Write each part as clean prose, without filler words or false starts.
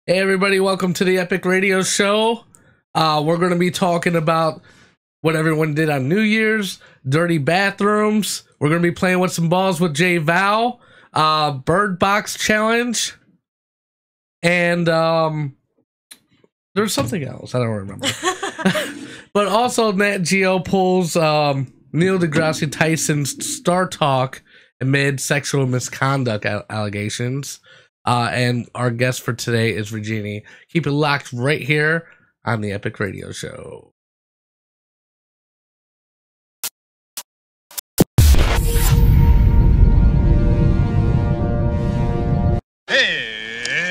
Hey everybody, welcome to the Epic Radio Show. We're going to be talking about what everyone did on New Year's, dirty bathrooms. We're going to be playing with some balls with J Val, Bird Box Challenge, and there's something else. I don't remember. But also Nat Geo pulls Neil Degreasse Tyson's StarTalk amid sexual misconduct allegations. And our guest for today is Regeni. Keep it locked right here on the Epic Radio Show.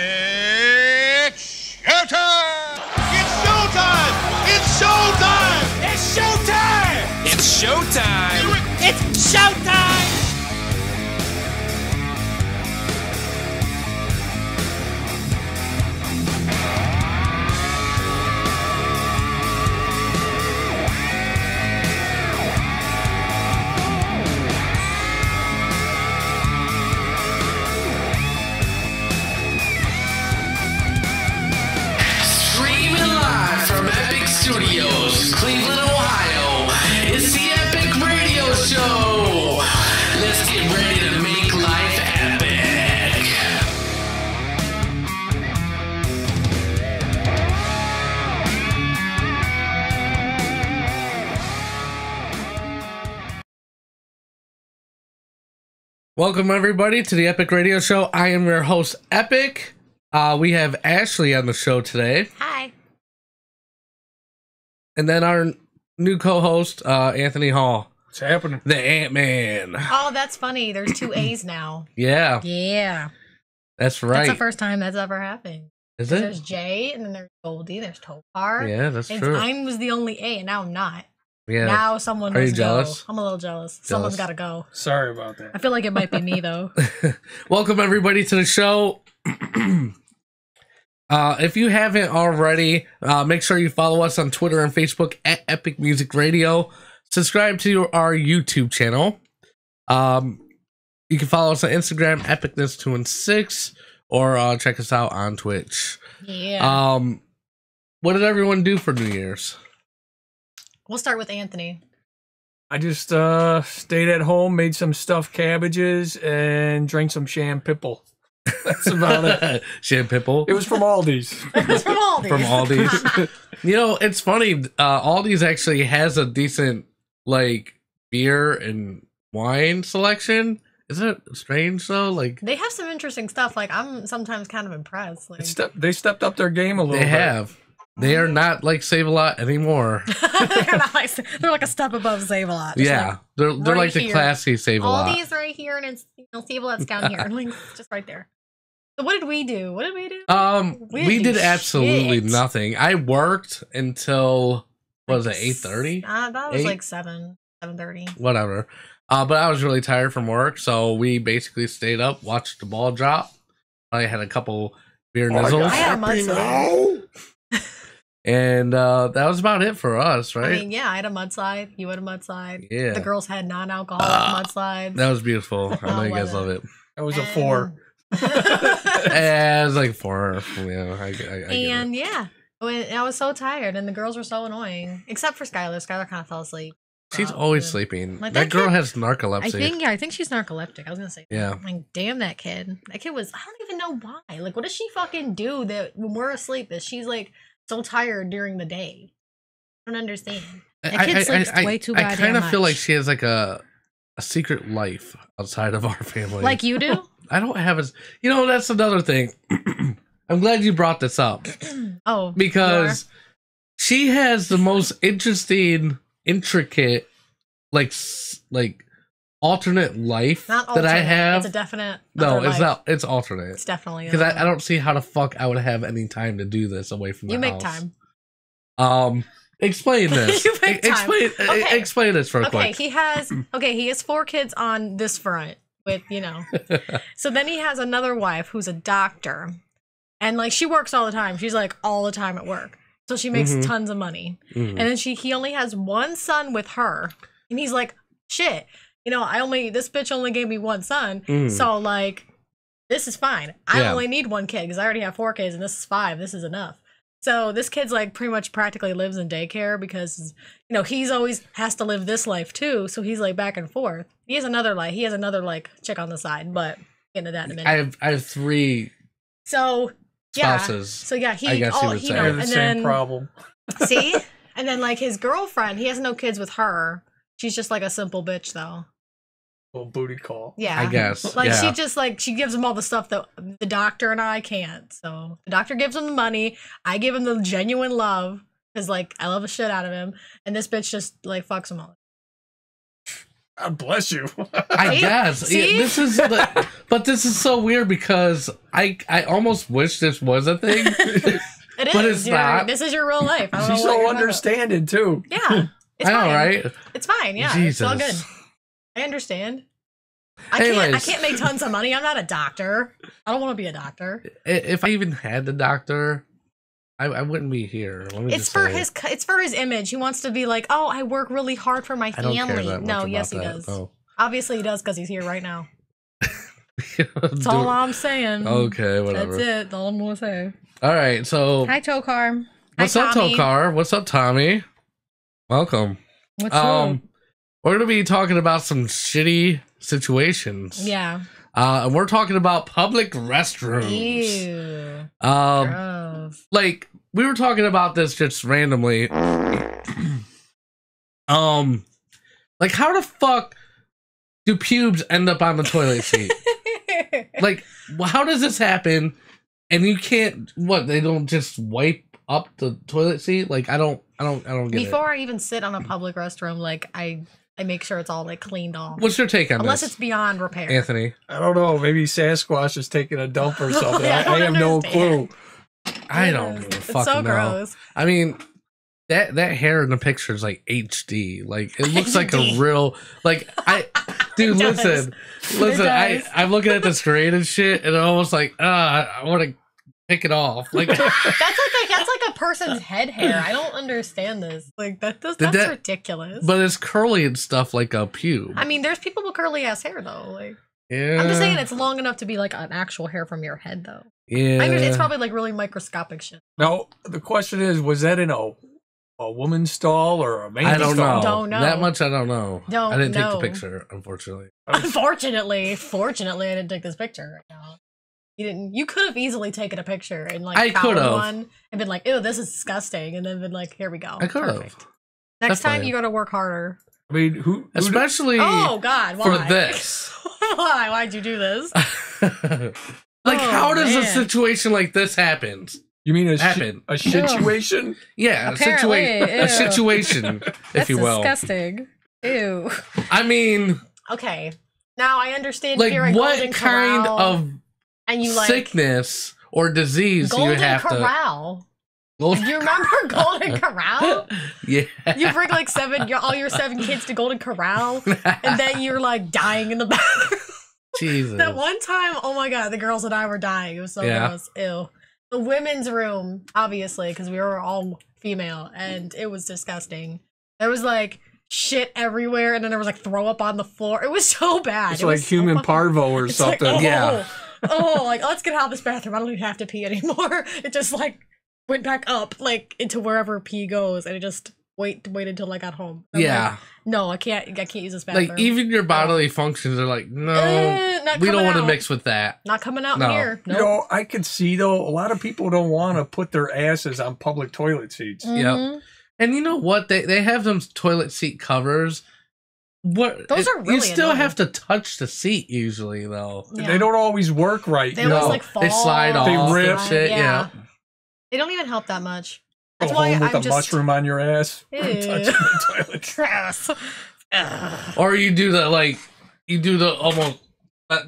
It's showtime! It's showtime! It's showtime! It's showtime! It's showtime! It's showtime! Studios, Cleveland, Ohio. It's the Epic Radio Show. Let's get ready to make life epic. Welcome everybody to the Epic Radio Show. I am your host, Epic. We have Ashley on the show today. Hi. And then our new co-host, Anthony Hall. What's happening? The Ant-Man. Oh, that's funny. There's two A's now. Yeah. Yeah. That's right. That's the first time that's ever happened. Is it? There's Jay, and then there's Goldie, there's Topar. Yeah, that's and true. I was the only A, and now I'm not. Yeah. Now someone Are must you jealous? go. I'm a little jealous. Someone's got to go. Sorry about that. I feel like it might be me, though. Welcome everybody to the show. If you haven't already, make sure you follow us on Twitter and Facebook at Epic Music Radio. Subscribe to our YouTube channel. You can follow us on Instagram, Epicness216, or check us out on Twitch. Yeah. What did everyone do for New Year's? We'll start with Anthony. I just stayed at home, made some stuffed cabbages, and drank some Shampipple. That's about it. Shampipple? It was from Aldi's. It's from Aldi's. From Aldi's. You know, it's funny. Aldi's actually has a decent, like, beer and wine selection. Isn't it strange, though? Like, They have some interesting stuff. Like, I'm sometimes kind of impressed. Like, They stepped up their game a little they bit. have. They are not like Save-A-Lot anymore. they're like a step above Save-A-Lot. Just Yeah. like, They're right like the here. classy Save-A-Lot. Aldi's right here, and it's Save-A-Lot's down here. Like, just right there. So what did we do? We did absolutely shit. nothing. I worked until, what was it, 8:30? I thought it was 8? like 7:30. Whatever. But I was really tired from work, so we basically stayed up, watched the ball drop. I had a couple beer nizzles. I had a mudslide. And that was about it for us, right? I mean, yeah, I had a mudslide. You had a mudslide. Yeah. The girls had non-alcoholic mudslides. That was beautiful. I know you guys love love it. That was a 4. Yeah, it was like 4. Yeah, I get And it. yeah, I was so tired, and the girls were so annoying. Except for Skylar. Skylar kind of fell asleep. She's always sleeping. Like, that that girl kid- has narcolepsy. I think she's narcoleptic. I was gonna say. Yeah. Like, damn that kid. That kid was. I don't even know why. Like, what does she fucking do that when we're asleep? That she's like so tired during the day. I don't understand. That kid sleeps way too goddamn I kind of feel much. like she has like a secret life outside of our family. Like you do. I don't have a. You know, that's another thing. I'm glad you brought this up. Oh, Because she has the most interesting, intricate, like alternate life not that I alternate. have. It's a definite. No, other it's life. not. It's alternate. It's definitely Because I don't see how the fuck I would have any time to do this away from the You make house. time. Explain this. You make time. Okay. Explain this real Okay, quick. he has 4 kids on this front with, So then he has another wife who's a doctor. And like she works all the time. She's like all the time at work. So she makes tons of money. And then he only has one son with her. And he's like, shit, this bitch only gave me one son. So like this is fine. I Yeah. only need 1 kid because I already have 4 kids and this is 5. This is enough. So this kid's like pretty much practically lives in daycare because, you know, he's always has to live this life too. So he's like back and forth. He has another life. He has another like chick on the side, but get into that in a minute. I have 3 So yeah. spouses. So yeah, I guess you would you say. know, I have the and same then problem. see, and then like his girlfriend, he has no kids with her. She's just like a simple bitch though. Little booty call. Yeah, I guess. Like yeah. she just like she gives him all the stuff that the doctor and I can't. So the doctor gives him the money. I give him the genuine love because like I love the shit out of him, and this bitch just like fucks him all. God bless you. I See? guess. See? Yeah, this is but this is so weird because I almost wish this was a thing. It is. But it's not. This is your real life. I don't She's know what so you're talking understanding too. about. Yeah, it's I know, fine. right? It's fine. Yeah, Jesus. it's all good. I understand. I Anyways. can't make tons of money. I'm not a doctor. I don't want to be a doctor. If I even had the doctor, I wouldn't be here. Let me It's just for say. it's for his image. He wants to be like, oh, I work really hard for my I don't family. care that much No, about yes, he that, does. no. Obviously, he does because he's here right now. That's That's all I'm saying. Okay, whatever. That's it. That's all I'm gonna say. All right, so Hi, Tokar. what's Hi, up, Tommy. Tokar? What's up, Tommy? Welcome. What's up? We're gonna be talking about some shitty situations. Yeah. And we're talking about public restrooms. Ew. Gross. Like we were talking about this just randomly. Like how the fuck do pubes end up on the toilet seat? Like, how does this happen? And you can't. What? They don't just wipe up the toilet seat? Like, I don't get Before I even sit on a public restroom, like I make sure it's all like cleaned off. it. What's your take on Unless this, it's beyond repair. Anthony? I don't know. Maybe Sasquatch is taking a dump or something. I I don't have no understand. clue. I don't give a It's fucking so know. gross. I mean, that hair in the picture is like HD. Like it looks like a HD. real like dude. It does. listen. does. I'm looking at the screen and shit, and I'm almost like I want to pick it off. Like That's like a person's head hair. I don't understand this. Like that's that- ridiculous. but it's curly and stuff like a pube. I mean, there's people with curly ass hair though. Like Yeah, I'm just saying, it's long enough to be like an actual hair from your head though. Yeah, It's probably like really microscopic shit. Now the question is, was that in a woman's stall or a man's I don't know. stall? Don't know. That much I don't know. Don't I didn't take know. the picture, unfortunately. Fortunately, I didn't take this picture right now. You could have easily taken a picture and like I found could've. one and been like, ew, this is disgusting, and then been like, here we go. I could have. Perfect. Next time Definitely. you gotta work harder. I mean, who Especially Oh God, why? for this. Why? Why'd you do this? Like, Oh, how does a man. situation like this happen? you mean Happen. a situation? Yeah, Apparently, a ew. situation, if That's you will. disgusting. Ew. I mean, Okay. Now I understand like, if you're a what Golden kind Corral of and you like sickness or disease do you Golden have Corral. to? Do you remember Golden Corral? Yeah. You bring like all your 7 kids to Golden Corral, and then you're like dying in the bathroom. Jesus. That one time, oh my God, the girls and I were dying. It was so Yeah. gross. Ew. The women's room, obviously, because we were all female, and it was disgusting. There was like shit everywhere, and then there was like throw up on the floor. It was so bad. It's It like was so human fucking- parvo or It's like, something. Yeah. like let's get out of this bathroom. I don't even have to pee anymore. It just like went back up like into wherever pee goes, and it just wait until I got home. I'm Yeah. like, no, I can't use this bathroom. Like, even your bodily functions are like, no, not we don't coming want to out. mix with that. Not coming out No. here. You Nope. know, I could see though, a lot of people don't want to put their asses on public toilet seats. Mhm. Yep. And you know what? They have them toilet seat covers. What Those are really you still annoying. have to touch the seat usually though. Yeah. They don't always work right. They you always know. like fall. They slide They off rip. and shit. Yeah. They don't even help that much. Go That's why home with I'm a just mushroom on your ass. Ew. Touching the toilet. gross. Ugh. Or you do the almost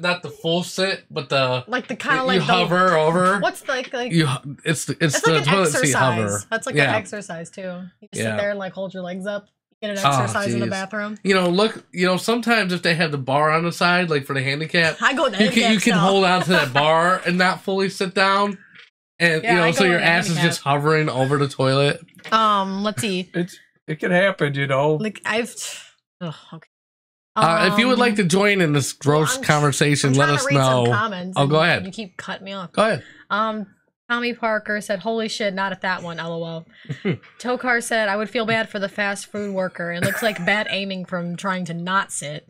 not the full sit, but the Like the kind of you like the, hover over. what's like It's that's the like an toilet seat hover. exercise. That's like Yeah. an exercise too. You just Yeah. sit there and like hold your legs up. Get an Oh, exercise in the jeez. bathroom. Sometimes if they have the bar on the side, like for the handicap, I go in the you can handicap stall. hold on to that bar and not fully sit down, and Yeah, I so go your in the ass is handicap. just hovering over the toilet. Let's see. It can happen, you know. Like I've. Ugh, okay. If you would like to join in this gross conversation, let us know. Oh, go ahead. You keep cutting me off. Go ahead. Tommy Parker said, "Holy shit, not at that one, lol." Tokar said, "I would feel bad for the fast food worker. It looks like bad aiming from trying to not sit."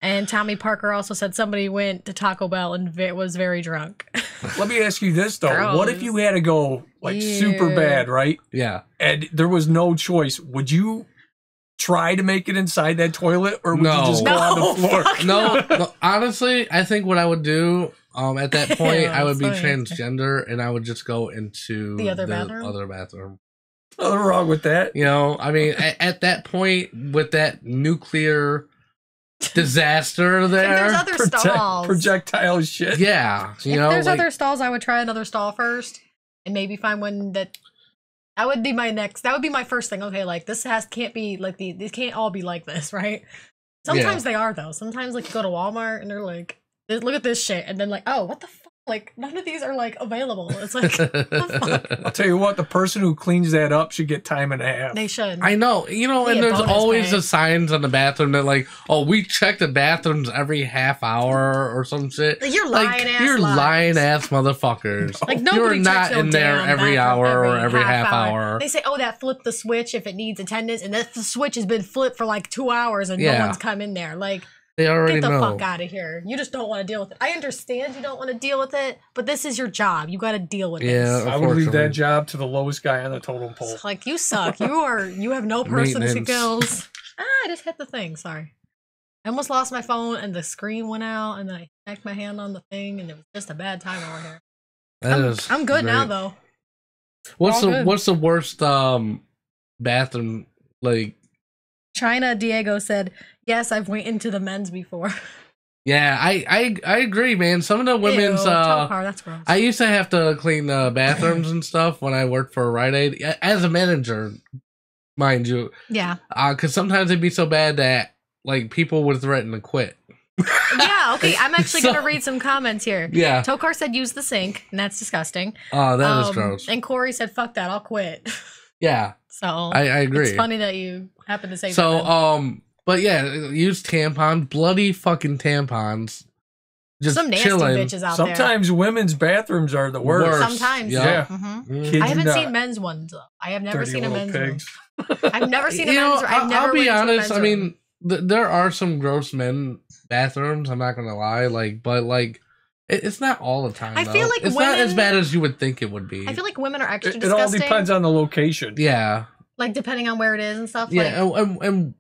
And Tommy Parker also said somebody went to Taco Bell and was very drunk. Let me ask you this, though. Gross. What if you had to go, like, super bad, right? Yeah. And there was no choice. Would you try to make it inside that toilet, or would you just go on the floor? No, honestly, I think what I would do at that point, I would be transgender, and I would just go into the other bathroom. Nothing wrong with that. You know, I mean, at that point, with that nuclear disaster there, If there's other stalls. Projectile shit. Yeah. If there's other stalls, I would try another stall first, and maybe find one that would be my next. That would be my first thing. Okay, like this can't be like these can't all be like this, right? Sometimes they are though. Sometimes like you go to Walmart and they're like, look at this shit, and then like, oh, what the fuck? Like none of these are like available. It's like, what the fuck? I'll tell you what, the person who cleans that up should get time and a half. They should. I know, you know, and there's always the signs on the bathroom that like, oh, we check the bathrooms every half hour or some shit. You're lying ass. You're lying ass motherfuckers. Like nobody you're not checks in there every hour or every half hour. They say, oh, that flip the switch if it needs attendance, and that the switch has been flipped for like 2 hours and no one's come in there. Like, they already get the know. fuck out of here. You just don't want to deal with it. I understand you don't want to deal with it, but this is your job. You got to deal with this. I would leave that job to the lowest guy on the totem pole. It's like, you suck. You have no person skills. I just hit the thing. Sorry. I almost lost my phone and the screen went out, and then I smacked my hand on the thing, and it was just a bad time over here. I'm good now though. What's the worst bathroom like? China Diego said, "Yes, I've went into the men's before." Yeah, I agree, man. Some of the women's that's gross. I used to have to clean the bathrooms and stuff when I worked for Rite Aid as a manager, mind you. Yeah. Because sometimes it'd be so bad that like people would threaten to quit. Yeah, okay. I'm actually gonna read some comments here. Yeah. Tokar said use the sink, and that's disgusting. Oh, that is gross. And Corey said, "Fuck that, I'll quit." Yeah. So I agree. It's funny that you happen to say that. So but yeah, use tampons, bloody fucking tampons. Just some nasty chilling. bitches out there. Sometimes women's bathrooms are the worst. Sometimes, yeah. I haven't seen men's ones though. I have never seen a men's one. I've never seen a men's. I'll be honest. I mean, there are some gross men bathrooms. I'm not gonna lie. Like, but like, it's not all the time. I feel like it's not as bad as you would think it would be. I feel like women are extra It disgusting. all depends on the location. Yeah. Like depending on where it is and stuff. Yeah, like, and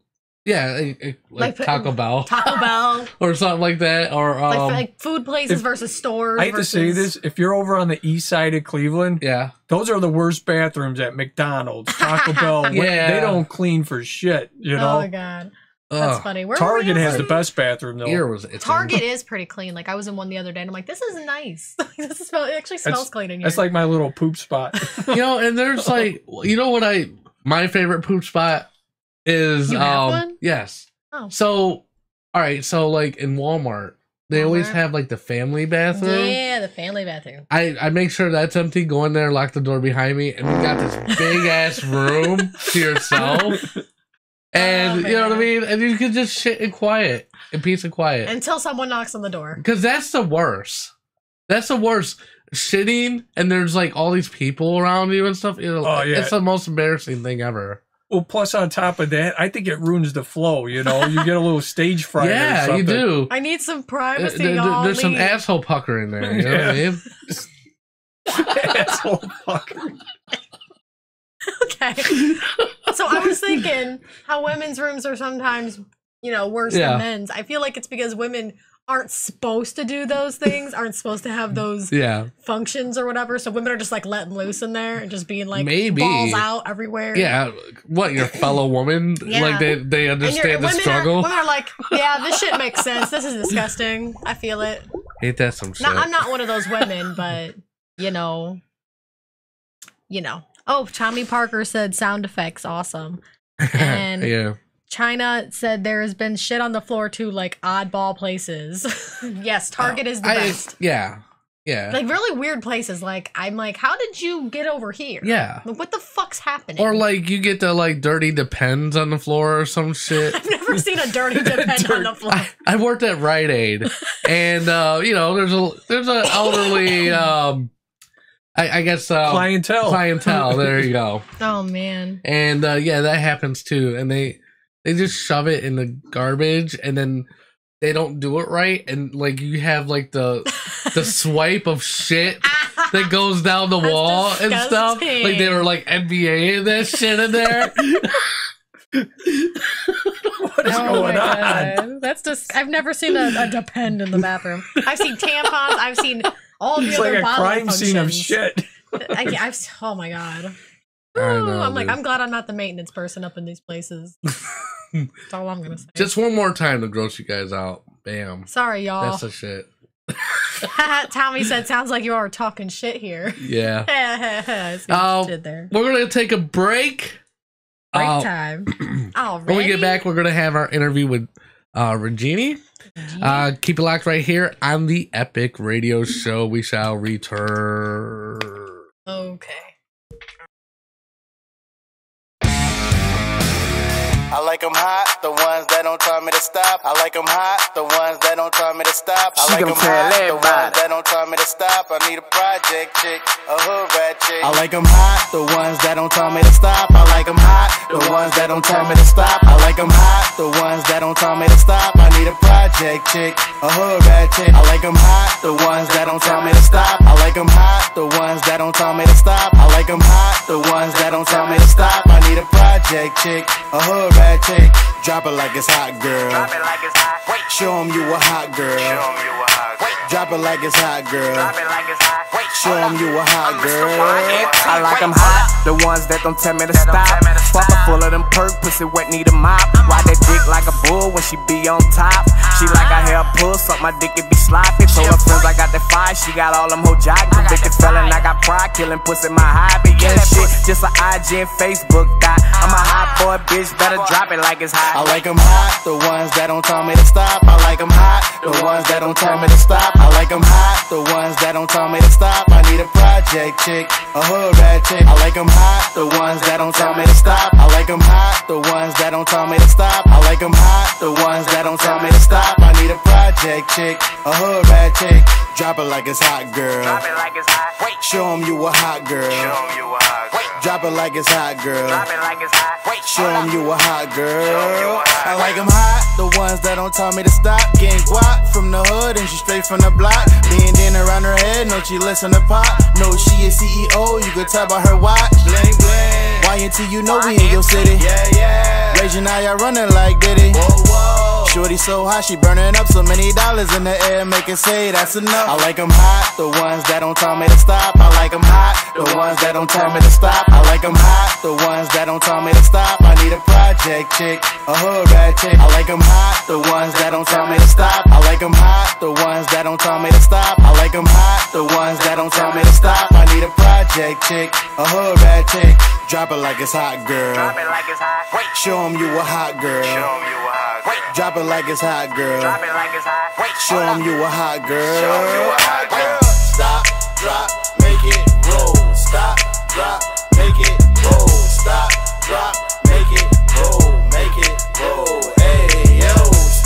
yeah, like Taco Bell. Taco Bell. Or something like that. Or like food places versus stores. I hate to say this, if you're over on the east side of Cleveland, yeah, those are the worst bathrooms at McDonald's, Taco Bell. Yeah. They don't clean for shit, you know? Oh my god. That's funny. Target has the best bathroom though. Target is pretty clean. Like I was in one the other day and I'm like, this is nice. It actually smells clean in here. That's like my little poop spot. You know, and there's like, you know what my favorite poop spot is? You have one? Yes. Oh. So, all right. So like in Walmart, they always have like the family bathroom. Yeah, the family bathroom. I make sure that's empty. Go in there, lock the door behind me, and you got this big ass room to yourself. And you know what I mean? And you can just shit in peace and quiet. Until someone knocks on the door. Because that's the worst. That's the worst. Shitting and there's like all these people around you and stuff. It's the most embarrassing thing ever. Well, plus on top of that, I think it ruins the flow, you know? You get a little stage fright or Yeah, something. you do. I need some privacy, There's some asshole pucker in there, you know what I mean? Asshole pucker. Okay. So I was thinking how women's rooms are sometimes, worse than men's. I feel like it's because women aren't supposed to do those things, aren't supposed to have those functions or whatever. So women are just like letting loose in there and just being like balls out everywhere. Yeah. What, your fellow woman? Yeah. Like they understand the struggle? Women are like, yeah, this shit makes sense. This is disgusting. I feel it. Ain't that some shit? I'm not one of those women, but Oh, Tommy Parker said sound effects awesome. And yeah. China said there has been shit on the floor too, like oddball places. Yes, Target is the best. Yeah. Yeah. Like really weird places. Like I'm like, how did you get over here? Yeah. Like, what the fuck's happening? Or like you get the like dirty Depends on the floor or some shit. I've never seen a dirty Depend on the floor. I worked at Rite Aid, and you know, there's a elderly I guess clientele. There you go. Oh man. And yeah, that happens too. And they just shove it in the garbage, and then they don't do it right, and like you have like the swipe of shit that goes down the wall and stuff. Like they were like NBA and that shit in there. What is going on? God. That's just I've never seen a Depend in the bathroom. I've seen tampons. I've seen all the It's other like a bodily crime functions. scene of shit. Oh my god. I know, I'm like, dude. I'm glad I'm not the maintenance person up in these places. That's all I'm gonna say. Just one more time to gross you guys out. Bam. Sorry, y'all. That's the shit. Tommy said, "Sounds like you are talking shit here." Yeah. I see what you did there. We're gonna take a break. Break time. Already? When we get back, we're gonna have our interview with Regeni. Keep it locked right here on the Epic Radio Show. We shall return. Okay. I like them hot, the ones that don't tell me to stop. I like them hot, the ones that don't tell me to stop. I like them hot, the ones that don't tell me to stop. I need a project chick, a hood rat chick. I like them hot, the ones that don't tell me to stop. I like them hot, the ones that don't tell me to stop. I like them hot, the ones that don't tell me to stop. I need a project chick, a hood rat chick. I like them hot, the ones that don't tell me to stop. I like them hot, the ones that don't tell me to stop. I like them hot, the ones that don't tell me to stop. I need a project chick, a hood rat chick. Drop it like it's hot, girl. Drop it like it's hot. Wait. Show 'em you a hot girl. Show 'em you a hot girl. Drop it like it's hot, girl. Drop it like it's hot. Wait. Show 'em you a hot girl. I like 'em hot, the ones that don't tell me to stop. Fuck her full of them perk, pussy wet, need a mop. Ride that dick like a bull when she be on top. She like I hair pull, suck my dick, it be sloppy. Told her friends I got that fire, she got all them hoe jogging. Convicted felon, I got pride, killing pussy my hobby. Yeah, shit, just a IG and Facebook dot. I'm a hot boy, bitch, better drop it like it's hot. I like 'em hot, the ones that don't tell me to stop. I like 'em hot, the ones that don't tell me to stop. I like 'em hot, the ones that don't tell me to stop. I need a project chick, a hood rat chick. I like 'em hot, the ones that don't tell me to stop. I like 'em hot, the ones that don't tell me to stop. I like 'em hot, the ones that don't tell me to stop. I need a project chick, a hood rat chick. Drop it like it's hot, girl. Drop it like it's hot. Wait. Show 'em you a hot girl. Show 'em you a hot girl. Drop it like it's hot, girl. Drop it like it's hot. Wait. Show 'em you a hot girl. I like 'em hot, the ones that don't tell me to stop. Getting guap from the hood and she straight from the block. Being in around her head, no she listen to pop. No she is CEO, you could tell by her watch. Bling bling. YNT, you know we in your city. Yeah yeah. Regeni, I running like Diddy. Whoa whoa. Shorty so hot, she burning up so many dollars in the air, make it say that's enough. I like 'em hot, the ones that don't tell me to stop. I like 'em hot, the ones that don't tell me to stop. I like 'em hot, the ones that don't tell me to stop. I need a project chick, a hood rat chick. I like 'em hot, the ones that don't tell me to stop. I like 'em hot, the ones that don't tell me to stop. I like 'em hot, the ones that don't tell me to stop. I need a project chick, a hood rat chick. Drop it like it's hot, girl. Drop it like it's hot. Wait. Show 'em you a hot girl. Show 'em you a hot girl. Wait. Drop it like it's hot, girl. Drop it like it's hot. Wait. Show 'em you a hot girl. Show 'em you a hot girl. Stop, drop, make it roll. Stop, drop, make it roll. Stop, drop, make it roll. Make it roll. Hey yo,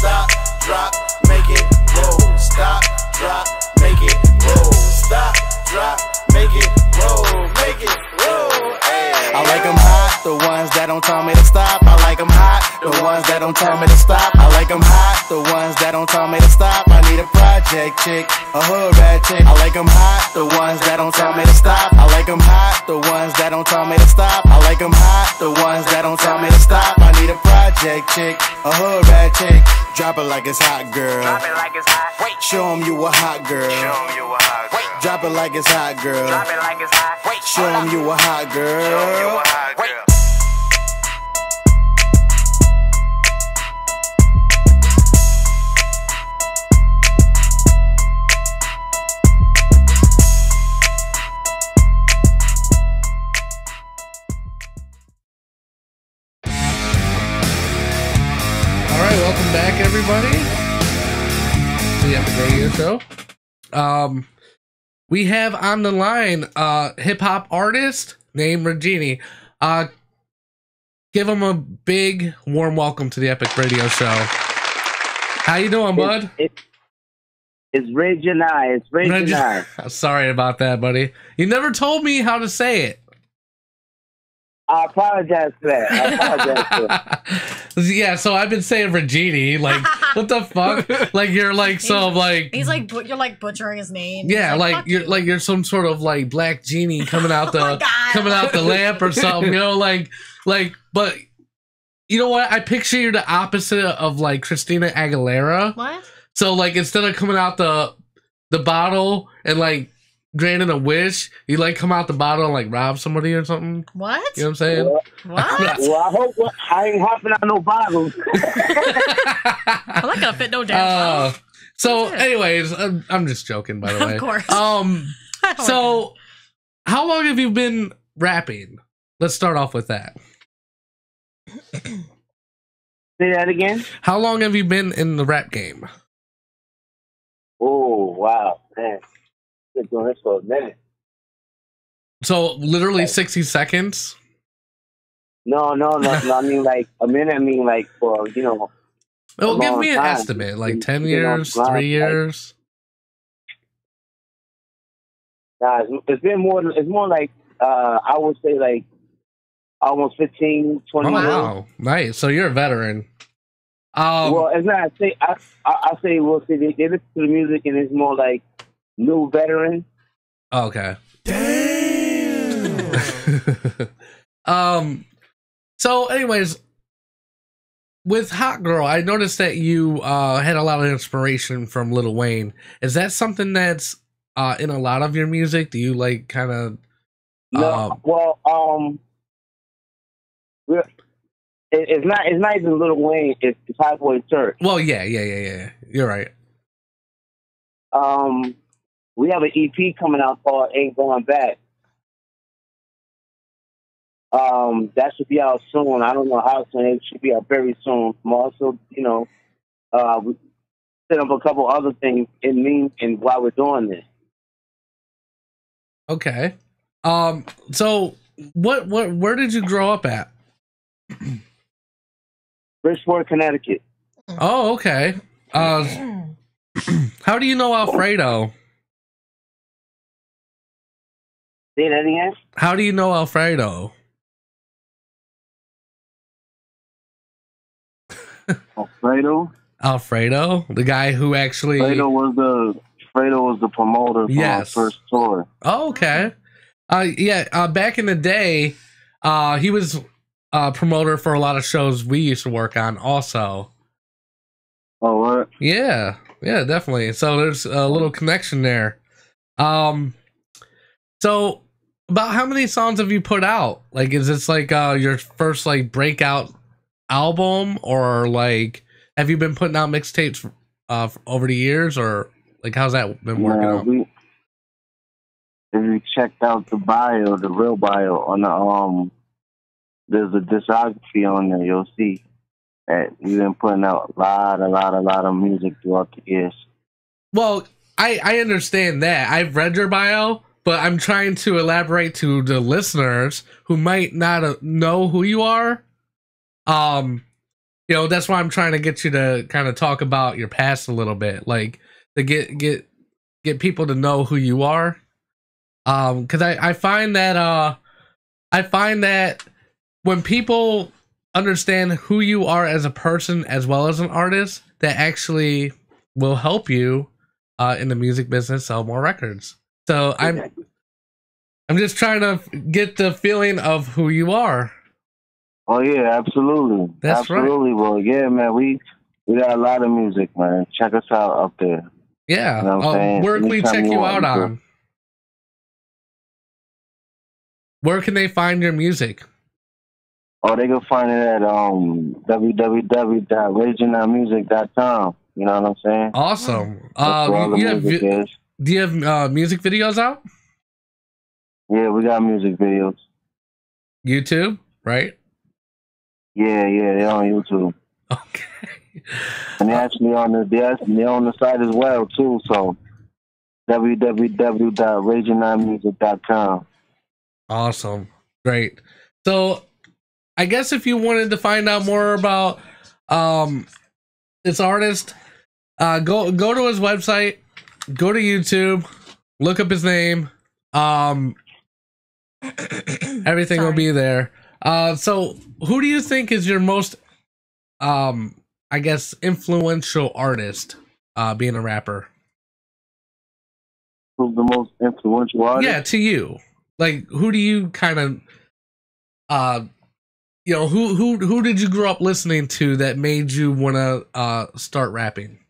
stop, drop, make it roll. Stop, drop, make it roll. Stop, drop, make it roll. Make it roll. Hey. I like 'em hot, the ones that don't tell me to stop. I like 'em hot, the ones that don't tell me to stop. I like 'em hot, the ones that don't tell me to stop. I need a project chick, a hood rat chick. I like 'em hot, the ones that don't tell me to stop. I like 'em hot, the ones that don't tell me to stop. I like 'em hot, the ones that don't tell me to stop. I need a project chick, a hood rat chick. Drop it like it's hot, girl. Drop it like it's hot. Wait. Show 'em you a hot girl. Show 'em you a hot girl. Wait. Drop it like it's hot, girl. Drop it like it's hot. Wait. Show 'em you a hot girl. Show 'em you a hot girl. Welcome back, everybody, to the Epic Radio Show. we have on the line hip hop artist named Regeni. Give him a big warm welcome to the Epic Radio Show. How you doing, bud? It's Regeni. It's Regeni. Sorry about that, buddy. You never told me how to say it. I apologize for that. Yeah, so I've been saying Regeni. Like, what the fuck? Like, you're like some like. He's like you're like butchering his name. Yeah, like you're some sort of like black genie coming out the coming out the lamp or something. You know, like. But you know what? I picture you the opposite of like Christina Aguilera. What? So like instead of coming out the bottle and like granting a wish, you like come out the bottle and like rob somebody or something. What? You know what I'm saying? What? Well, I hope I ain't hopping out no bottles. I'm not gonna fit no damn. So, anyways, I'm just joking, by the way. Of course. So how long have you been rapping? Let's start off with that. Say that again. How long have you been in the rap game? Oh wow, man! Been doing this for a minute. So literally 60 seconds. No. I mean like a minute. I mean like for Well, give me an time. estimate, like 10 years, 3 years. Nah, it's been more. It's more like I would say like almost 15, 20 years. Wow, nice. So you're a veteran. Well, it's not. I say we'll see. They listen to the music and it's more like new veteran. Okay. Damn. So, anyways, with Hot Girl, I noticed that you had a lot of inspiration from Lil Wayne. Is that something that's in a lot of your music? Do you like kind of? No. Well, it's not even Lil Wayne. It's Hot Boy Church. Well, yeah. You're right. We have an EP coming out called "Ain't Going Back." That should be out soon. I don't know how soon. It should be out very soon. I'm also, we set up a couple other things and while we're doing this. Okay. So where did you grow up at? Bridgeport, Connecticut. Oh, okay. How do you know Alfredo? Say that again? How do you know Alfredo? Alfredo, the guy who actually Alfredo was the promoter for our first tour. Oh, okay. Back in the day, he was a promoter for a lot of shows we used to work on also. Oh, what? Yeah, definitely. So there's a little connection there. So about how many songs have you put out? Like, is this like your first like breakout album, or like have you been putting out mixtapes over the years, or like how's that been working out? If you checked out the bio, the real bio on there's a discography on there. You'll see that we've been putting out a lot of music throughout the years. Well, I understand that. I've read your bio, but I'm trying to elaborate to the listeners who might not know who you are. That's why I'm trying to get you to kind of talk about your past a little bit, like to get people to know who you are. Because I find that when people understand who you are as a person as well as an artist, that actually will help you in the music business sell more records. So I'm just trying to get the feeling of who you are. Oh yeah, absolutely. That's absolutely. Right. Well, yeah, man, we got a lot of music, man. Check us out up there. Yeah. You know what I'm saying? Where can we check you out on? Where can they find your music? Oh, they can find it at www.regenumusic.com. You know what I'm saying? Awesome. Do you have music videos out? Yeah, we got music videos. YouTube, right? Yeah, they're on YouTube. Okay. And they're actually on the site as well too. So www.regenimusic.com. Awesome. Great. So I guess if you wanted to find out more about this artist, go to his website, go to YouTube, look up his name. Everything will be there. So who do you think is your most I guess influential artist being a rapper? Who's the most influential artist? Yeah, to you. Like, who do you kind of who did you grow up listening to that made you want to start rapping?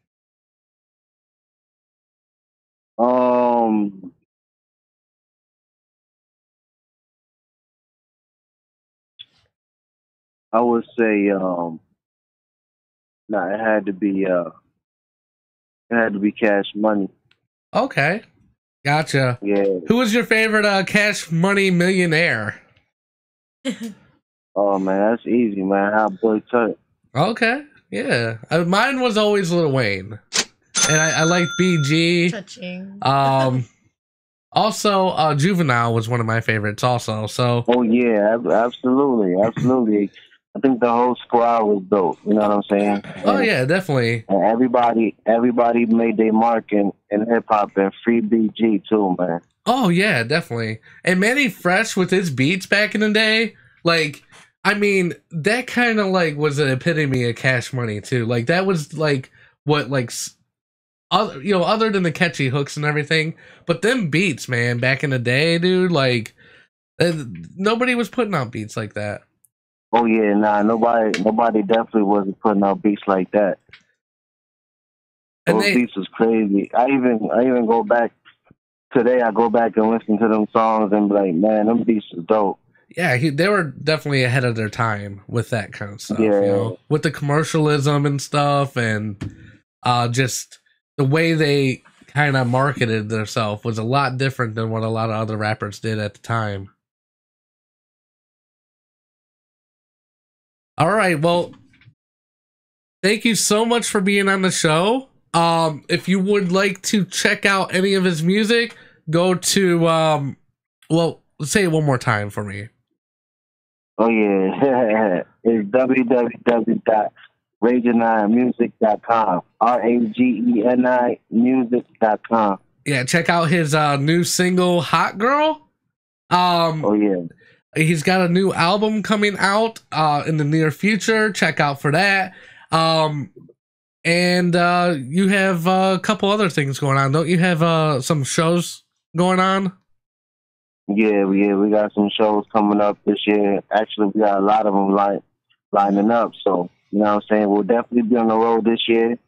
I would say it had to be Cash Money. Okay. Gotcha. Yeah. Who was your favorite Cash Money millionaire? Oh man, that's easy, man. Hot Boy Tut. Okay. Yeah. Mine was always Lil Wayne. And I liked BG. Touching. Also, Juvenile was one of my favorites also. So. Oh yeah, absolutely. I think the whole squad was dope. You know what I'm saying? Oh yeah, definitely. And everybody made their mark in hip hop, and free BG too, man. Oh yeah, definitely. And Manny Fresh with his beats back in the day, like, I mean, that kind of like was an epitome of Cash Money too. Like that was like what like other than the catchy hooks and everything, but them beats, man, back in the day, dude, like nobody was putting out beats like that. Oh yeah, nobody definitely wasn't putting out beats like that. Those beats was crazy. I even go back today. I go back and listen to them songs and be like, man, them beats is dope. Yeah, they were definitely ahead of their time with that kind of stuff. Yeah, you know? With the commercialism and stuff, and just the way they kind of marketed themselves was a lot different than what a lot of other rappers did at the time. All right, well, thank you so much for being on the show. If you would like to check out any of his music, go to well, say it one more time for me. Oh yeah, it's www.regenimusic.com. RAGENI music.com. Yeah, check out his new single "Hot Girl." Oh yeah. He's got a new album coming out in the near future. Check out for that. And you have a couple other things going on. Don't you have some shows going on? Yeah, we got some shows coming up this year. Actually, we got a lot of them lining up. So, you know what I'm saying? We'll definitely be on the road this year.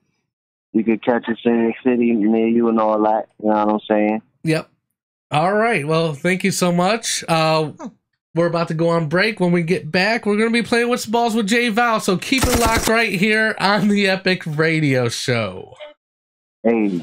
You could catch us in the city near you and all that. You know what I'm saying? Yep. All right. Well, thank you so much. We're about to go on break. When we get back, we're going to be playing What's the Balls with J Val. So keep it locked right here on the Epic Radio Show. Hey.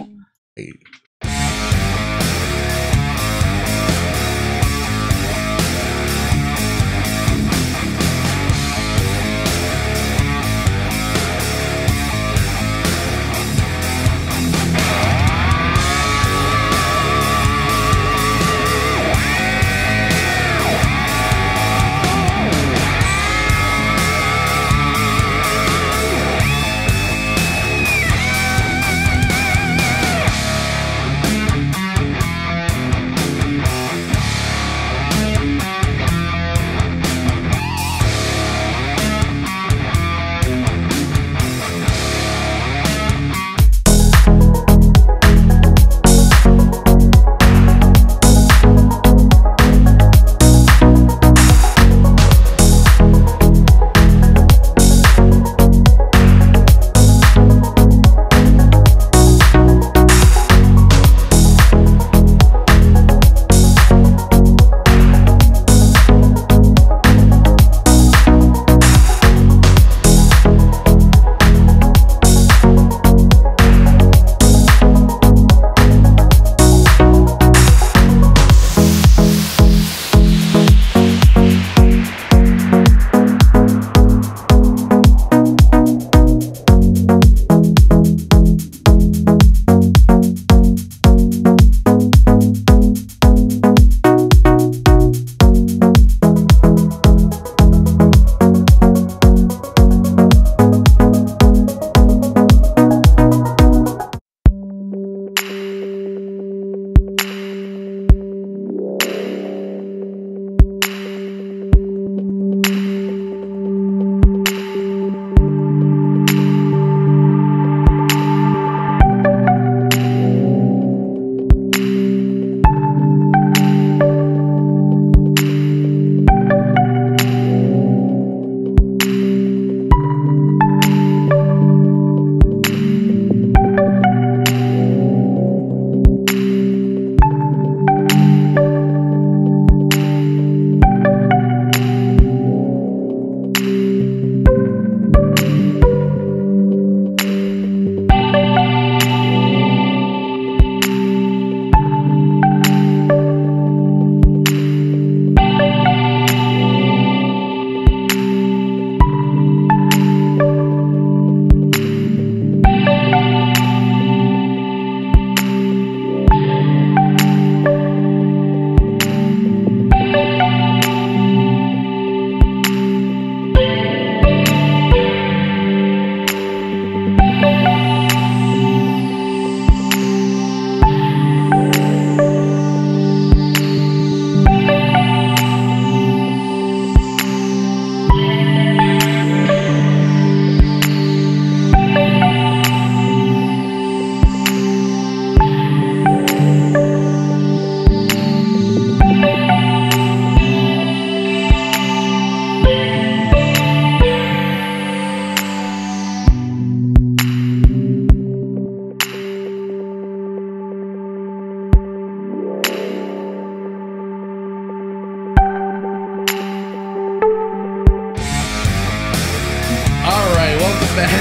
back.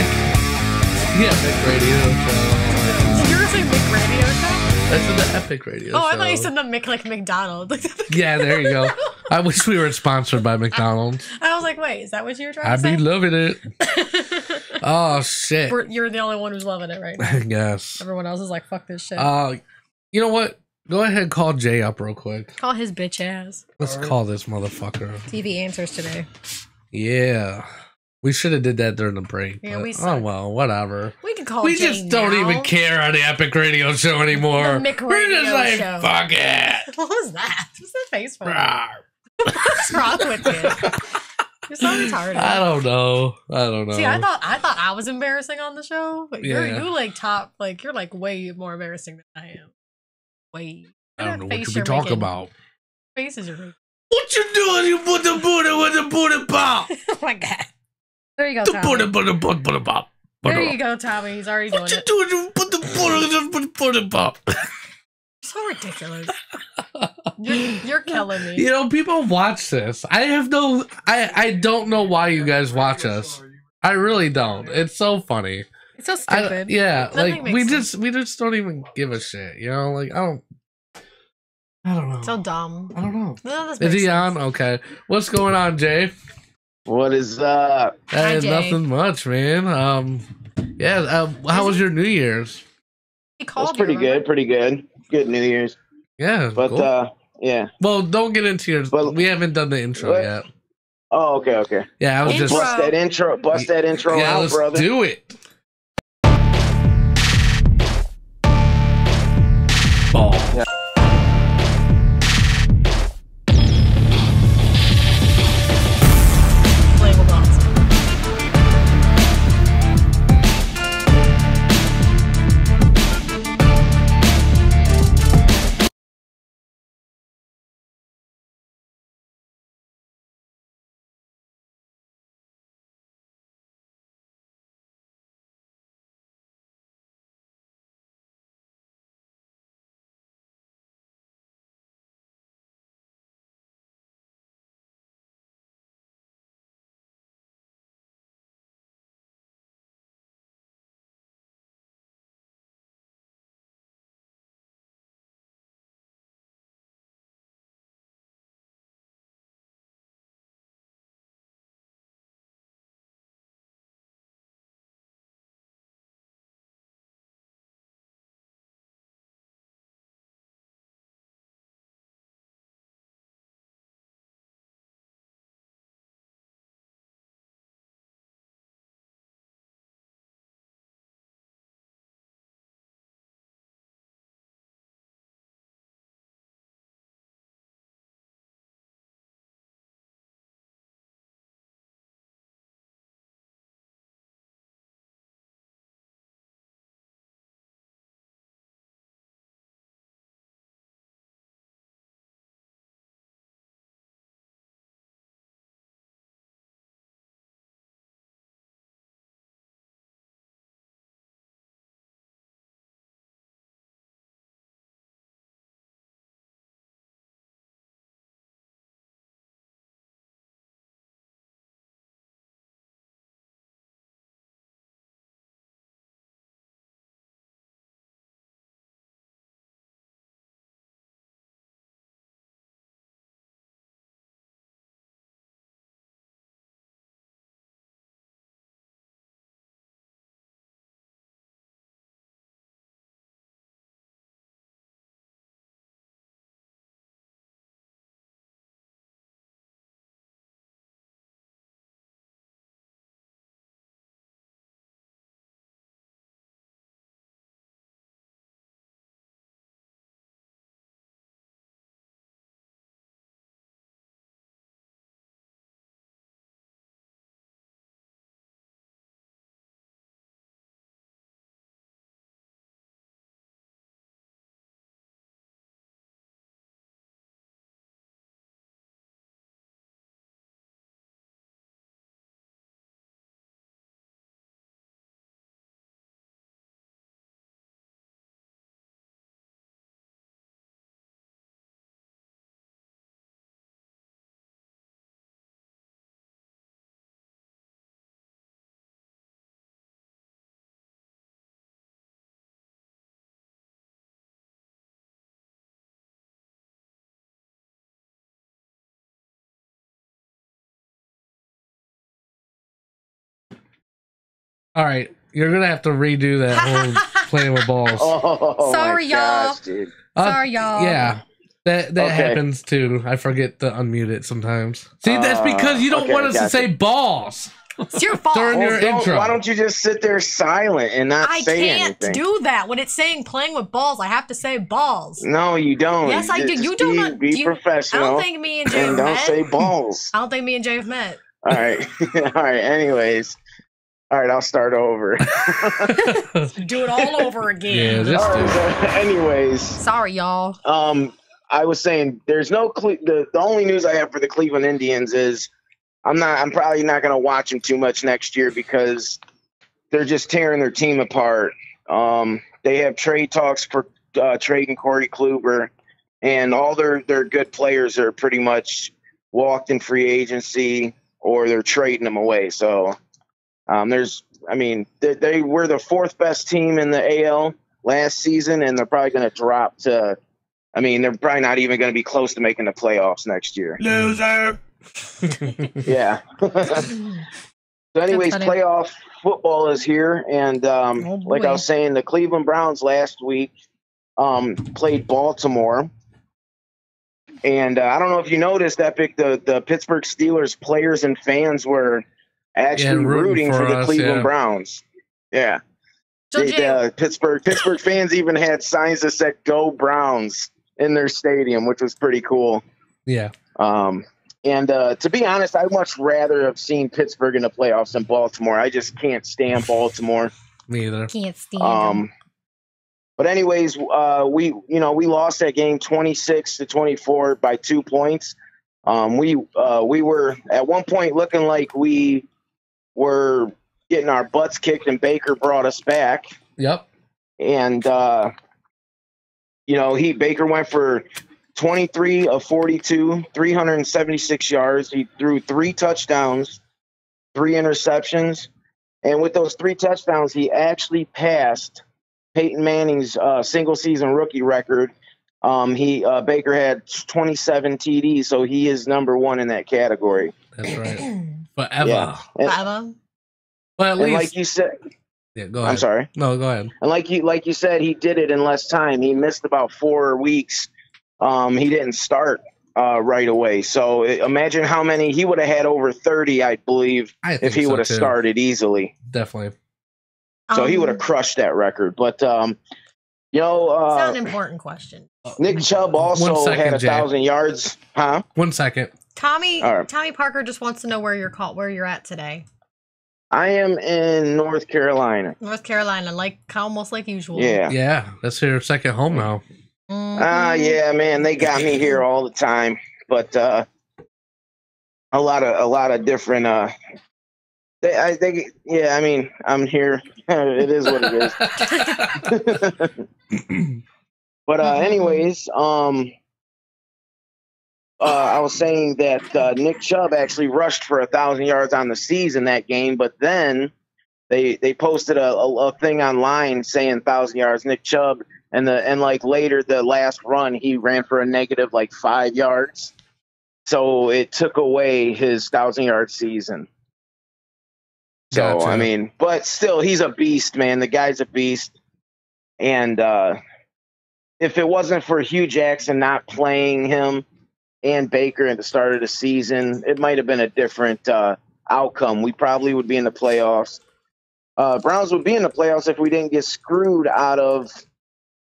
Yeah, Epic Radio Show. Did you ever say Mick Radio Show? That's in the Epic Radio Show. Oh, I thought you said the Mick like McDonald. Yeah, there you go. I wish we were sponsored by McDonald's. I was like, wait, is that what you were trying I'd to say? be loving it. Oh, shit. You're the only one who's loving it right now. Yes. Everyone else is like, fuck this shit. You know what? Go ahead and call Jay up real quick. Call his bitch ass. Let's call this motherfucker. TV answers today. Yeah. We should have did that during the break. Yeah, but, we oh, suck. well, whatever. We can call We Jay just don't now. even care on the Epic Radio Show anymore. The Mick We're just Radio like, Show. fuck it. What was that? What's that face for? Rawr. What's wrong with you? You're so retarded. I don't know. See, I thought I was embarrassing on the show, but Yeah. you're like top, like you're like way more embarrassing than I am. Way. I don't know what Face you be you're talking making. about. Faces you're making. What you doing? You put the booty with the booty pop. Oh my god. There you go, The Tommy. booty pop. There you go, Tommy. He's already doing What you it. doing? You put the booty pop. So ridiculous. You're killing me. You know, people watch this. I don't know why you guys watch us. I really don't. It's so funny. It's so stupid. Yeah, Nothing like makes we just don't even give a shit. You know, like I don't know. So dumb. I don't know. None of this Is makes he sense. on? Okay. What's going on, Jay? What is up? Hi, Jay. Nothing much, man. How was your New Year's? He called That's pretty you, remember? good. Pretty good. Good New Year's. Yeah, But cool. yeah. Well, don't get into yours. Well, We haven't done the intro what? yet. Oh, okay. Yeah, I was Intro. just Bust that intro yeah. out, Let's brother. do it. Ball. Yeah. All right, you're gonna have to redo that whole playing with balls. Oh, Sorry, my y'all. gosh, dude. Sorry, y'all. Yeah, that Okay. happens too. I forget to unmute it sometimes. See, that's because you don't okay, want us to gotcha. say balls It's your fault. during your intro. Why don't you just sit there silent and not I say can't anything? do that. When it's saying playing with balls, I have to say balls. No, you don't. Yes, I do. Just You do not. Be I professional. don't think me and Jay and have don't met. say balls. I don't think me and Jay have met. All right. All right. Anyways. All right. I'll start over. Do it all over again. Yeah, just All do it. right, anyways. Sorry, y'all. I was saying there's no the only news I have for the Cleveland Indians is I'm probably not going to watch them too much next year because they're just tearing their team apart. They have trade talks for trading Corey Kluber, and all their good players are pretty much walked in free agency or they're trading them away. So they were the fourth best team in the AL last season, and they're probably going to drop to. They're probably not even going to be close to making the playoffs next year. Loser. Yeah. So anyways, funny. playoff football is here. And like I was saying, the Cleveland Browns last week played Baltimore. And I don't know if you noticed, Epic, the Pittsburgh Steelers players and fans were actually rooting for the us, Cleveland Browns. Yeah. So Jay, Pittsburgh fans even had signs that said "Go Browns" in their stadium, which was pretty cool. Yeah. And to be honest, I'd much rather have seen Pittsburgh in the playoffs than Baltimore. I just can't stand Baltimore. Me either. can't stand him. But anyways, we lost that game 26-24 by 2 points. We were at one point looking like we were getting our butts kicked, and Baker brought us back. Yep. And Baker went for 23 of 42, 376 yards. He threw 3 touchdowns, 3 interceptions. And with those 3 touchdowns, he actually passed Peyton Manning's single-season rookie record. Baker had 27 TDs, so he is number 1 in that category. That's right. Forever. Yeah. Baba. But at And least, like you said, yeah, go ahead. I'm sorry. No, go ahead. And like you said, he did it in less time. He missed about 4 weeks. He didn't start right away. So imagine how many he would have had. Over 30, I believe, if he would have started easily. Definitely. So he would have crushed that record. But it's not an important question. Nick Chubb also had 1,000 yards. Huh? 1 second. Tommy All right. Tommy Parker just wants to know where you're at today. I am in North Carolina. North Carolina, almost like usual. Yeah. Yeah, that's your second home now. Yeah, man, they got me here all the time, but a lot of different. I'm here. It is what it is. But anyways, I was saying that Nick Chubb actually rushed for 1,000 yards on the season that game, but then they posted a thing online saying 1,000 yards Nick Chubb, and later the last run he ran for a negative 5 yards, so it took away his 1,000-yard season. So Gotcha. but still, he's a beast, man. The guy's a beast, and if it wasn't for Hugh Jackson not playing him and Baker at the start of the season, it might have been a different outcome. We probably would be in the playoffs. Browns would be in the playoffs if we didn't get screwed out of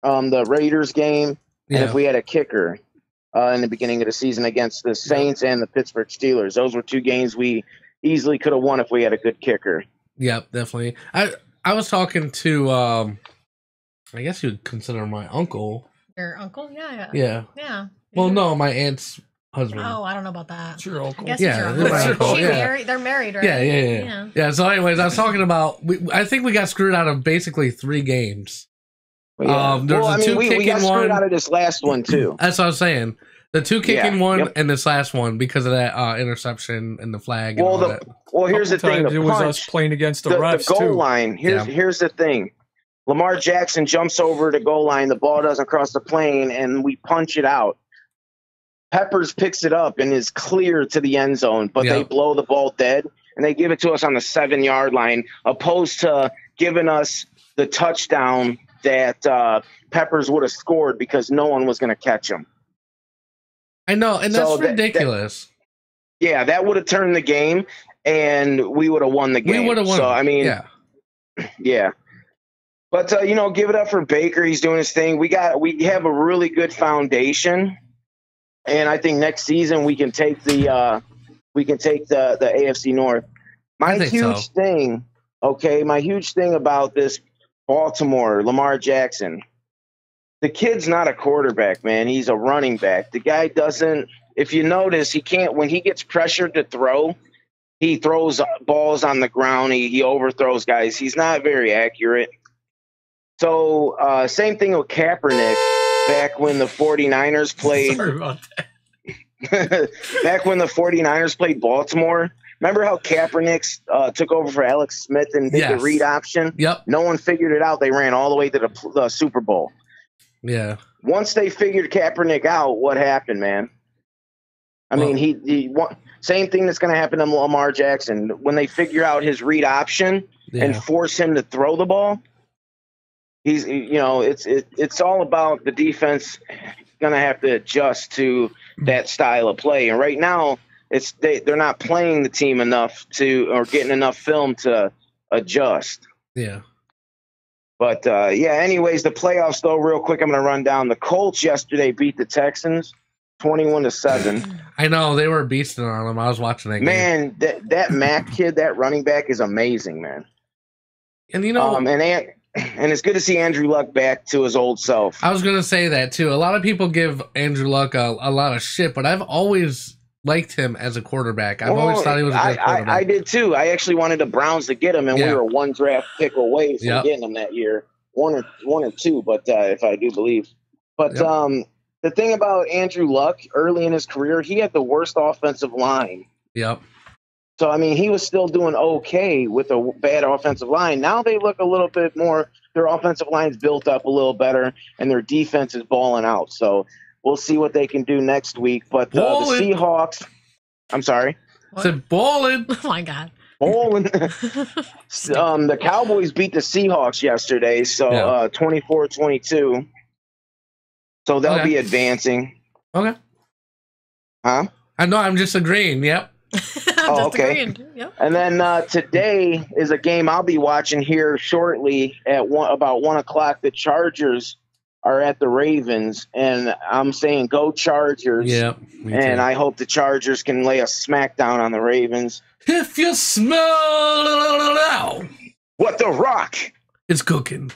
the Raiders game, and if we had a kicker in the beginning of the season against the Saints and the Pittsburgh Steelers. Those were 2 games we easily could have won if we had a good kicker. Yep, definitely. I was talking to, I guess you'd consider my uncle. Your uncle? Yeah. Yeah. Well, no, my aunt's husband. Oh, I don't know about that. It's your uncle. I guess Yeah, it's your it's my uncle. uncle, She yeah. married? They're married, right? Yeah. So anyways, I was talking about, I think we got screwed out of basically 3 games. Yeah. There's a 2 we kicking got screwed one. out of this last one too. That's what I was saying. The 2 kicking one Yep. and this last one because of that interception and the flag. And all that. Well, here's the thing. It was us playing against the refs goal too. line. Here's the thing. Lamar Jackson jumps over the goal line. The ball doesn't cross the plane, and we punch it out. Peppers picks it up and is clear to the end zone, but they blow the ball dead. and they give it to us on the 7-yard line, opposed to giving us the touchdown that Peppers would have scored because no one was going to catch him. I know, and that's So ridiculous. Yeah, that would have turned the game, and we would have won the game. We would have won. So, I mean, yeah. But, give it up for Baker. He's doing his thing. We have a really good foundation, and I think next season we can take the AFC North. My huge thing about this Baltimore, Lamar Jackson, the kid's not a quarterback, man. He's a running back. The guy doesn't – if you notice, he can't – when he gets pressured to throw, he throws balls on the ground. He overthrows guys. He's not very accurate. So, same thing with Kaepernick back when the 49ers played. Sorry about that. Back when the 49ers played Baltimore. Remember how Kaepernick took over for Alex Smith and did the read option? Yep. No one figured it out. They ran all the way to the Super Bowl. Yeah. Once they figured Kaepernick out, what happened, man? I mean, he same thing that's going to happen to Lamar Jackson. When they figure out his read option and force him to throw the ball, he's it's all about the defense going to have to adjust to that style of play. And right now, they're not playing the team enough or getting enough film to adjust. Yeah. But anyways, the playoffs though, real quick, I'm going to run down. The Colts yesterday beat the Texans 21-7. I know, they were beasting on them. I was watching that game. Man, that Mac kid, that running back is amazing, man. And and it's good to see Andrew Luck back to his old self. I was going to say that too. A lot of people give Andrew Luck a lot of shit, but I've always liked him as a quarterback. I've always thought he was a good quarterback. I did too. I actually wanted the Browns to get him, and we were one draft pick away from getting him that year. One or two, but if I do believe. But the thing about Andrew Luck, early in his career, he had the worst offensive line. Yep. So, I mean, he was still doing okay with a bad offensive line. Now they look a little bit more – their offensive line's built up a little better, and their defense is balling out. So, we'll see what they can do next week. But the Seahawks – I'm sorry? I said balling. Oh, my God. Balling. The Cowboys beat the Seahawks yesterday, so 24-22. So, they'll be advancing. Okay. Huh? I know. I'm just agreeing. Yep. Okay. Yep. And then today is a game I'll be watching here shortly at about 1 o'clock. The Chargers are at the Ravens, and I'm saying go Chargers. Yeah. And I hope the Chargers can lay a smackdown on the Ravens. If you smell now, what the Rock is cooking.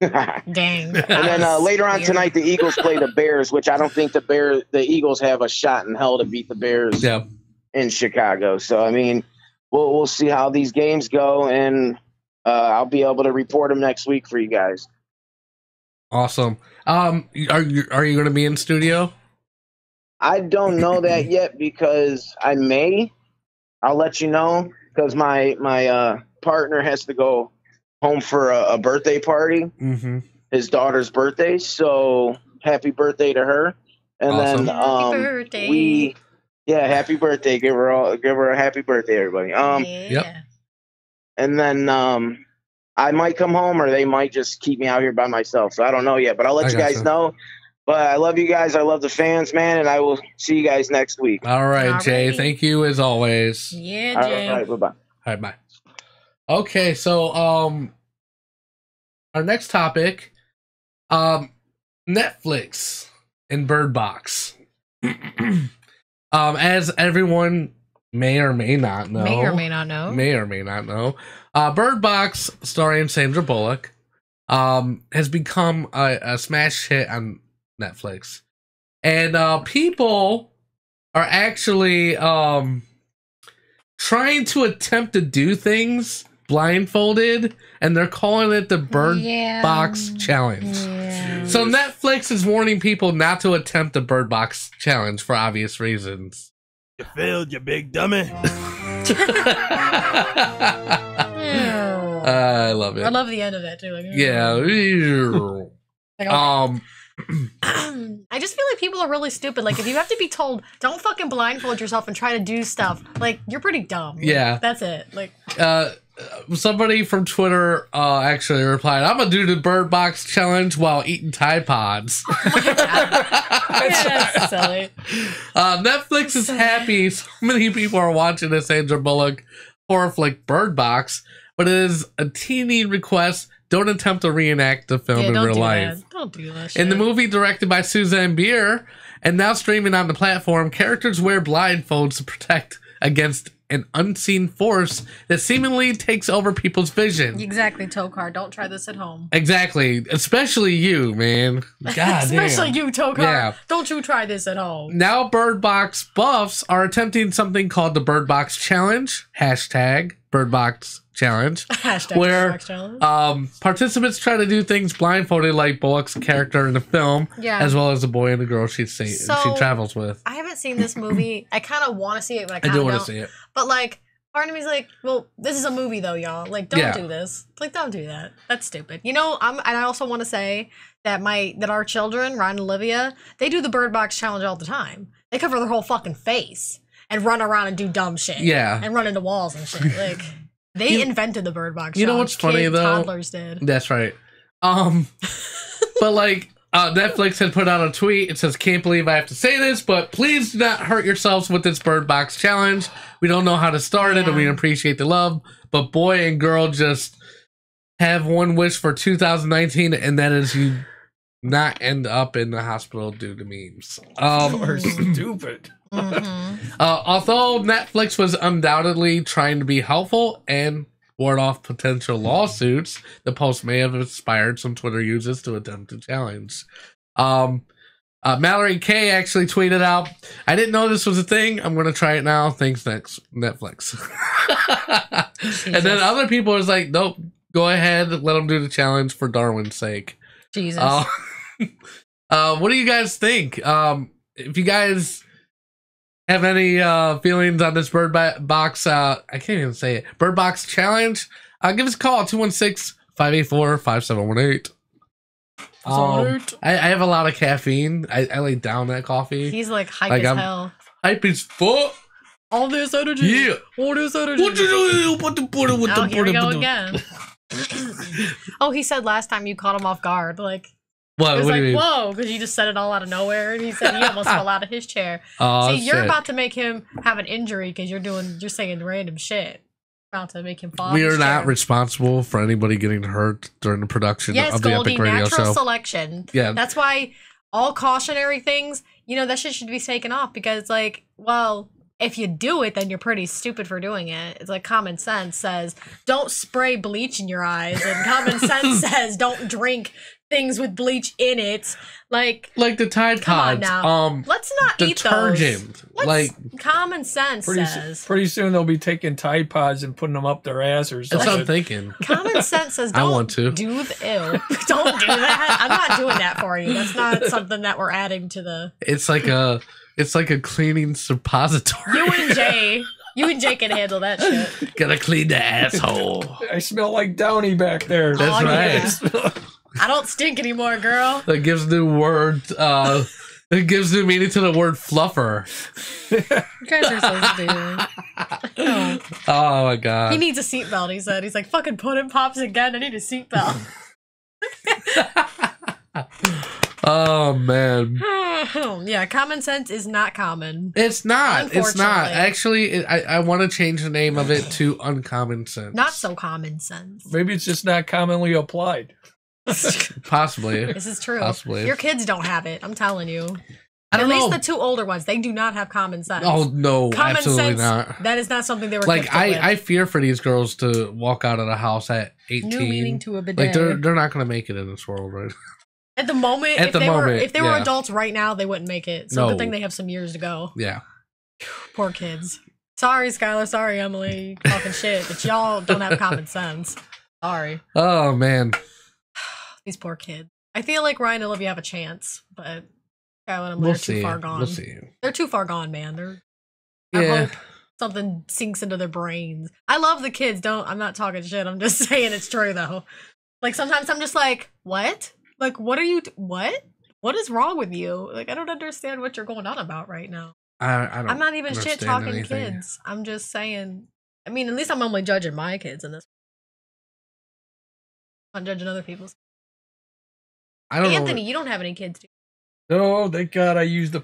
Dang. And then later on tonight, the Eagles play the Bears, which I don't think the Eagles have a shot in hell to beat the Bears. Yeah. In Chicago. So, I mean, we'll see how these games go, and I'll be able to report them next week for you guys. Awesome. Are you going to be in studio? I don't know that yet because I may. I'll let you know because my partner has to go home for a birthday party, his daughter's birthday. So, happy birthday to her. And awesome. then happy birthday. Happy birthday. Give her a happy birthday, everybody. Yep. And then I might come home or they might just keep me out here by myself. So I don't know yet, but I'll let you guys know. But I love you guys. I love the fans, man, and I will see you guys next week. All right, Jay. Thank you as always. Yeah, Jay. All right, bye-bye. All right, bye. Okay, so our next topic, Netflix and Bird Box. As everyone may or may not know. Bird Box, starring Sandra Bullock, has become a smash hit on Netflix. And people are actually trying to attempt to do things blindfolded, and they're calling it the Bird Box Challenge. Yeah. So Netflix is warning people not to attempt the Bird Box Challenge for obvious reasons. You failed, you big dummy. I love it. I love the end of that too. Like, yeah. I just feel like people are really stupid. Like, if you have to be told, don't fucking blindfold yourself and try to do stuff, like, you're pretty dumb. Yeah. That's it. Like, somebody from Twitter actually replied, I'm gonna do the Bird Box challenge while eating Tide Pods. that's silly. Netflix is happy so many people are watching this Sandra Bullock horror flick Bird Box, but it is a teeny request. Don't attempt to reenact the film in real life. That. Don't do that shit. In the movie directed by Suzanne Bier and now streaming on the platform, characters wear blindfolds to protect against an unseen force that seemingly takes over people's vision. Exactly, Tokar. Don't try this at home. Exactly. Especially you, man. God Especially damn. you, Tokar. Yeah. Don't you try this at home. Now Bird Box buffs are attempting something called the Bird Box Challenge. Hashtag Bird Box Challenge. Hashtag where Bird Box Challenge. Participants try to do things blindfolded like Bullock's character in the film, as well as the boy and the girl she travels with. I haven't seen this movie. I kind of want to see it, but I I kind do of want don't. to see it. But like, part of me's like, well, this is a movie though, y'all. Like, don't do this. Like, don't do that. That's stupid. You know, and I also want to say that our children, Ryan and Olivia, they do the Bird Box Challenge all the time. They cover their whole fucking face and run around and do dumb shit. Yeah. And run into walls and shit. Like, they invented the Bird Box Challenge. You know what's funny though? Toddlers did. That's right. But like, Netflix had put out a tweet. It says, "Can't believe I have to say this, but please do not hurt yourselves with this Bird Box Challenge. We don't know how to start it, and we appreciate the love. But boy and girl just have one wish for 2019, and that is you not end up in the hospital due to memes." Or stupid. Although Netflix was undoubtedly trying to be helpful and ward off potential lawsuits, the post may have inspired some Twitter users to attempt the challenge. Mallory K actually tweeted out, "I didn't know this was a thing. I'm going to try it now. Thanks, Netflix." And then other people was like, "Nope, go ahead. Let them do the challenge for Darwin's sake." Jesus. What do you guys think? If you guys have any feelings on this Bird Box, I can't even say it, Bird Box Challenge, give us a call, 216-584-5718. I have a lot of caffeine. I lay down that coffee. He's like hype as hell. Hype as fuck. All this energy. Yeah. All this energy. What you do? Oh, here we go again. Oh, he said last time you caught him off guard. Like, what? It was What do you mean? Whoa, because you just said it all out of nowhere, and he said he almost fell out of his chair. Oh, see, you're shit. about to make him have an injury because you're saying random shit. About to make him fall. We off are his not chair. responsible for anybody getting hurt during the production Yes, of the Goldie, Epic Radio natural Show. selection. Yeah. That's why all cautionary things, that shit should be taken off because, like, well, if you do it, then you're pretty stupid for doing it. It's like common sense says, don't spray bleach in your eyes, and common sense says, don't drink things with bleach in it. Like the Tide come on Pods. now. Let's not eat those. Detergent. Common sense says. Pretty soon they'll be taking Tide Pods and putting them up their ass or That's something. what I'm thinking. Common sense says don't I want to. do the don't do that. I'm not doing that for you. That's not something that we're adding to the It's like a cleaning suppository. You and Jay can handle that shit. Gotta clean the asshole. I smell like Downey back there. That's right. Yeah. I don't stink anymore, girl. That gives new words. It gives new meaning to the word fluffer. You guys are so stupid. Oh my god. He needs a seatbelt, he said. He's like, fucking pudding pops again. I need a seatbelt. Oh man. Yeah, common sense is not common. It's not. It's not. Unfortunately. Actually, I want to change the name of it to Uncommon Sense. Not so common sense. Maybe it's just not commonly applied. Possibly. This is true. Possibly. Your kids don't have it. I'm telling you. I don't At least know. the two older ones, they do not have common sense. Oh no, Common absolutely sense, not. That is not something they were Like gifted with. I fear for these girls to walk out of the house at 18. New meaning to a bidet. Like they're not gonna make it in this world, right? At the moment, At if the they moment, were yeah. adults right now, they wouldn't make it. So No. good thing they have some years to go. Yeah. Poor kids. Sorry, Skylar. Sorry, Emily. Talking shit, but y'all don't have common sense. Sorry. Oh man. These poor kids. I feel like Ryan and Olivia have a chance, but Skylar and Emily We'll are too see. far gone. We'll see. They're too far gone, man. I Yeah. hope something sinks into their brains. I love the kids. I'm not talking shit. I'm just saying it's true though. Like sometimes I'm just like, what? Like what are you? What? What is wrong with you? Like, I don't understand what you're going on about right now. I don't. I'm not even shit talking anything. kids. I'm just saying. I mean, at least I'm only judging my kids in this. I'm not judging other people's. I don't Anthony, know. you don't have any kids, do you? Oh, thank God I used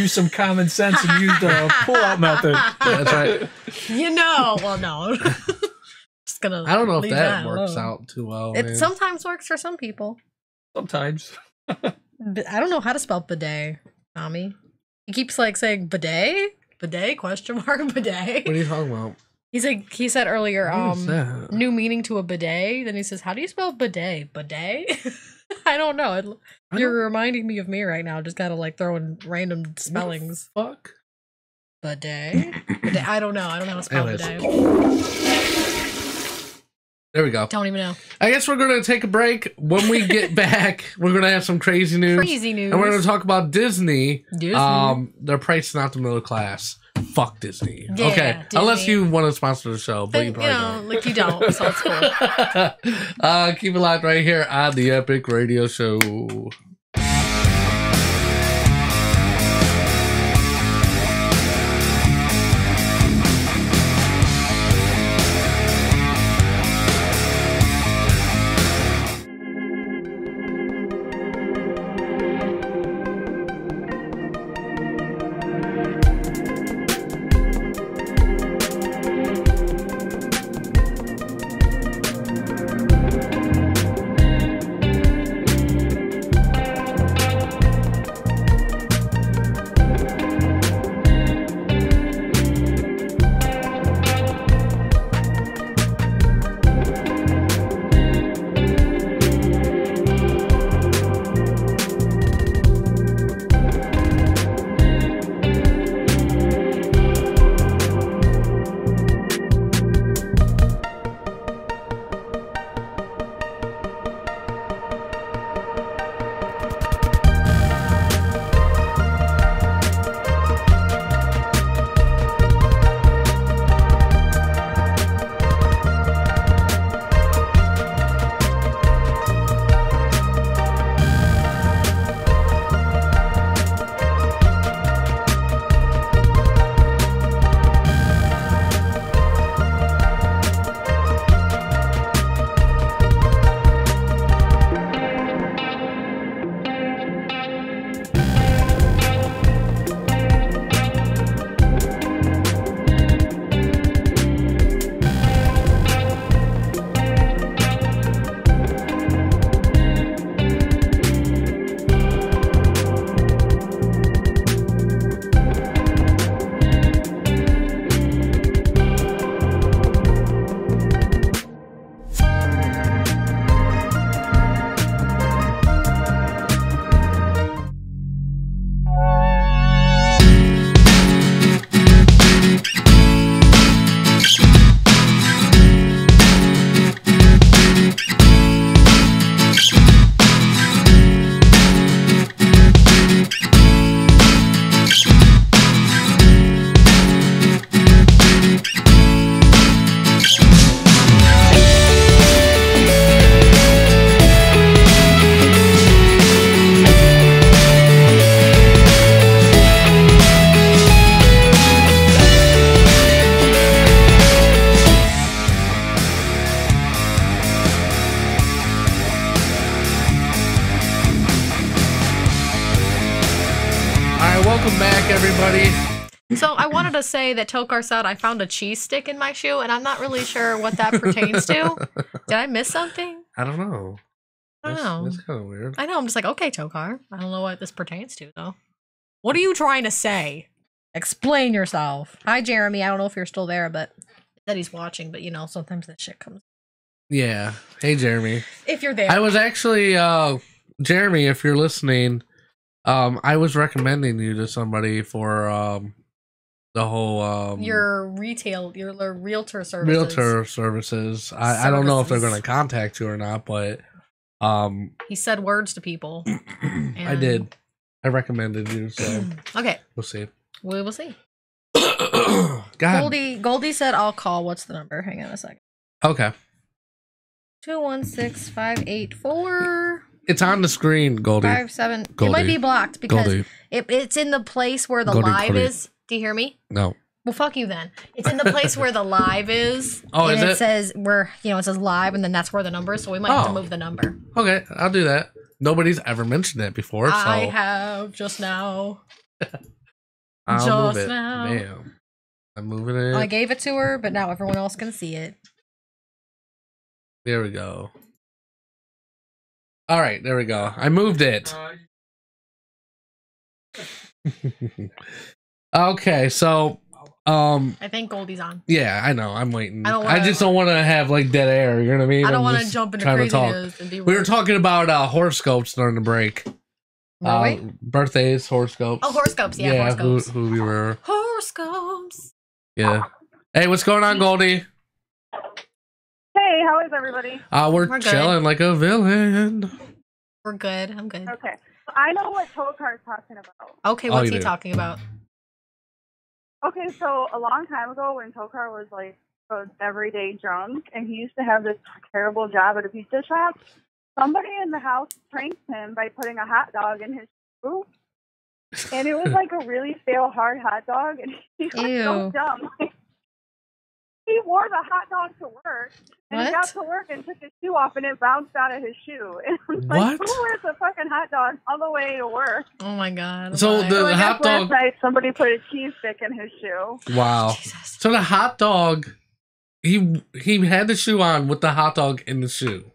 some common sense and used the pull-out method. Yeah, that's right. You know, well, no. Just gonna. I don't know if leave that works alone. out too well. It man. sometimes works for some people. Sometimes. But I don't know how to spell bidet, Tommy. He keeps like saying bidet, bidet question mark bidet. What are you talking about? He's like he said earlier, What is that? new meaning to a bidet. Then he says, "How do you spell bidet? Bidet?" I don't know. You're reminding me of me right now. Just gotta like throwing random spellings. Fuck. Bidet? Bidet? I don't know. I don't know how to spell Anyways. bidet. There we go. Don't even know. I guess we're gonna take a break. When we get back, we're gonna have some crazy news. Crazy news. And we're gonna talk about Disney. Disney. They're pricing out the middle class. Fuck Disney. Yeah, okay. Disney. Unless you want to sponsor the show, but Then, you probably don't. like you don't, so it's cool. Keep it locked right here on the Epic Radio Show. Welcome back, everybody. So I wanted to say that Tokar said I found a cheese stick in my shoe, and I'm not really sure what that pertains to. Did I miss something? I don't know. I don't know. That's kind of weird. I know. I'm just like, okay, Tokar. I don't know what this pertains to, though. What are you trying to say? Explain yourself. Hi, Jeremy. I don't know if you're still there, but that he's watching. But you know, sometimes that shit comes. Yeah. Hey, Jeremy. If you're there, I was actually, Jeremy, if you're listening, I was recommending you to somebody for the whole your realtor services. realtor services. I don't know if they're going to contact you or not, but he said words to people. I did. I recommended you, so okay, we'll see. We will see. God. Goldie said I'll call. What's the number? Hang on a second. Okay. 216-584. It's on the screen, Goldie. 5, 7. It Goldie. might be blocked because Goldie. it's in the place where the Goldie, live Goldie. is. Do you hear me? No. Well, fuck you then. It's in the place where the live is. Oh, and is it it? says where it says live, and then that's where the number is. So we might have to Oh. move the number. Okay, I'll do that. Nobody's ever mentioned it before, so I have just now. I'll move just it. now. Bam. I'm moving it. I gave it to her, but now everyone else can see it. There we go. All right, there we go. I moved it. Okay, so I think Goldie's on. yeah, I know. I'm waiting. I don't I wanna- just don't want to have like dead air. You know what I mean? I don't I'm want to just jump into trying to talk. craziness and be We were rude. talking about horoscopes during the break. Were we? Birthdays, horoscopes. Oh, horoscopes. Yeah, horoscopes. Who we were. Horoscopes. Yeah. Hey, what's going on, Goldie? Hey, how is everybody? We're We're good. chilling like a villain. We're good. I'm good. Okay. I know what Tokar's talking about. Okay, Oh, what's you he do. talking about? Okay, so a long time ago when Tokar was like an everyday drunk and he used to have this terrible job at a pizza shop, somebody in the house pranked him by putting a hot dog in his shoe. And it was like a really stale, hard hot dog, and he was so Ew. dumb. He wore the hot dog to work, and he What? got to work and took his shoe off, and it bounced out of his shoe. And I was What? like, who wears a fucking hot dog all the way to work? Oh my god. So why? the So I guess hot dog. last night somebody put a cheese stick in his shoe. Wow. Jesus. So the hot dog, he had the shoe on with the hot dog in the shoe.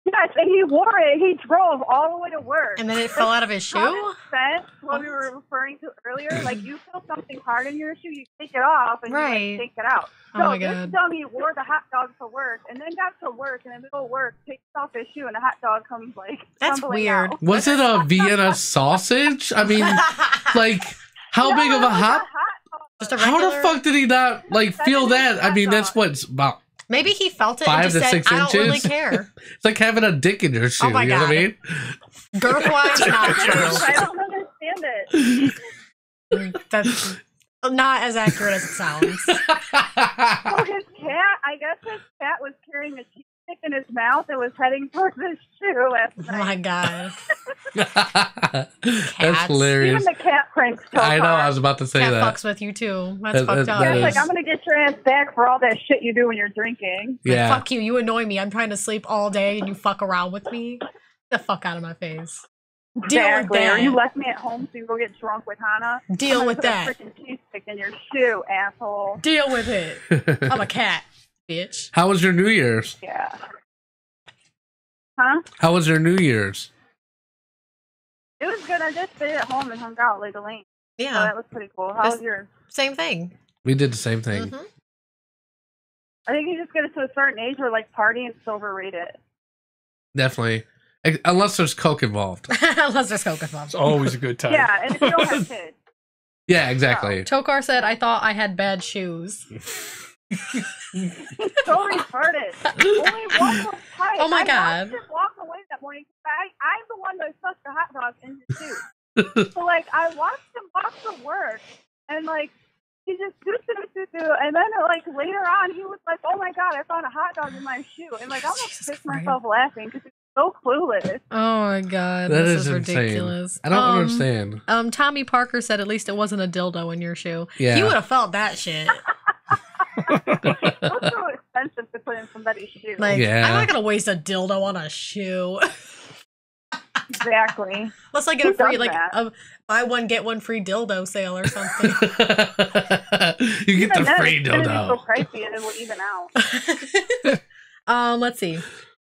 Yes, and he wore it. He drove all the way to work. And then it fell out of his shoe? Common sense, what we were referring to earlier, like you feel something hard in your shoe, you take it off and Right. you like, take it out. Oh So my this God. dummy wore the hot dog to work and then got to work and in the middle of work takes off his shoe and the hot dog comes like That's tumbling weird. out. Was it a Vienna sausage? I mean, like, how No, big of it a was hot? dog. Just a How regular. the fuck did he not like feel that? I mean, that's hot what's about. Maybe he felt it 5 and to just said, 6 I don't really inches? care. It's like having a dick in your shoe. Oh my you know what I God. mean? Girth wise, not true. I don't understand it. That's not as accurate as it sounds. So his cat, I guess his cat was carrying a cheese stick in his mouth and was heading towards his shoe last Oh night. my god. That's Cats. hilarious. Even the cat pranks so I know. I hard. was about to say Cat that. fucks with you too. That's That- fucked that- up. that It's is- like, I'm going to get your ass back for all that shit you do when you're drinking. Yeah. Fuck you. You annoy me. I'm trying to sleep all day and you fuck around with me. Get the fuck out of my face. Deal Exactly. with Or you that. left me at home so you go get drunk with Hannah. Deal I'm with gonna that. put a freaking cheese stick in your shoe, asshole. Deal with it. I'm a cat, bitch. How was your New Year's? Yeah. Huh? How was your New Year's? It was good. I just stayed at home and hung out like Elaine. So Yeah. that was pretty cool. How was Just- yours? Same thing. We did the same thing. Mhm. I think you just get to a certain age where like partying is overrated. Definitely. Unless there's coke involved. Unless there's coke involved. It's always a good time. Yeah, and if you don't have kids. Yeah, exactly. Tokar said, I thought I had bad shoes. So retarded. Only one was tight. Oh my I God. watched him walk away that morning. I'm the one that stuck the hot dog in his shoe. So like I watched him walk to work and like he just do, and then like later on he was like, "Oh my god, I found a hot dog in my shoe," and like I almost Jesus pissed Christ. myself laughing because he's so clueless. Oh my god. That this is is insane. ridiculous. I don't understand. Tommy Parker said at least it wasn't a dildo in your shoe. Yeah. You would have felt that shit. It's so expensive to put in somebody's shoe. Like, Yeah. I'm not gonna waste a dildo on a shoe. Exactly. Let's like get Who a free does like that? a buy one get one free dildo sale or something. You get the Even then, free it's gonna be so dildo. pricey and it will even out. Let's see.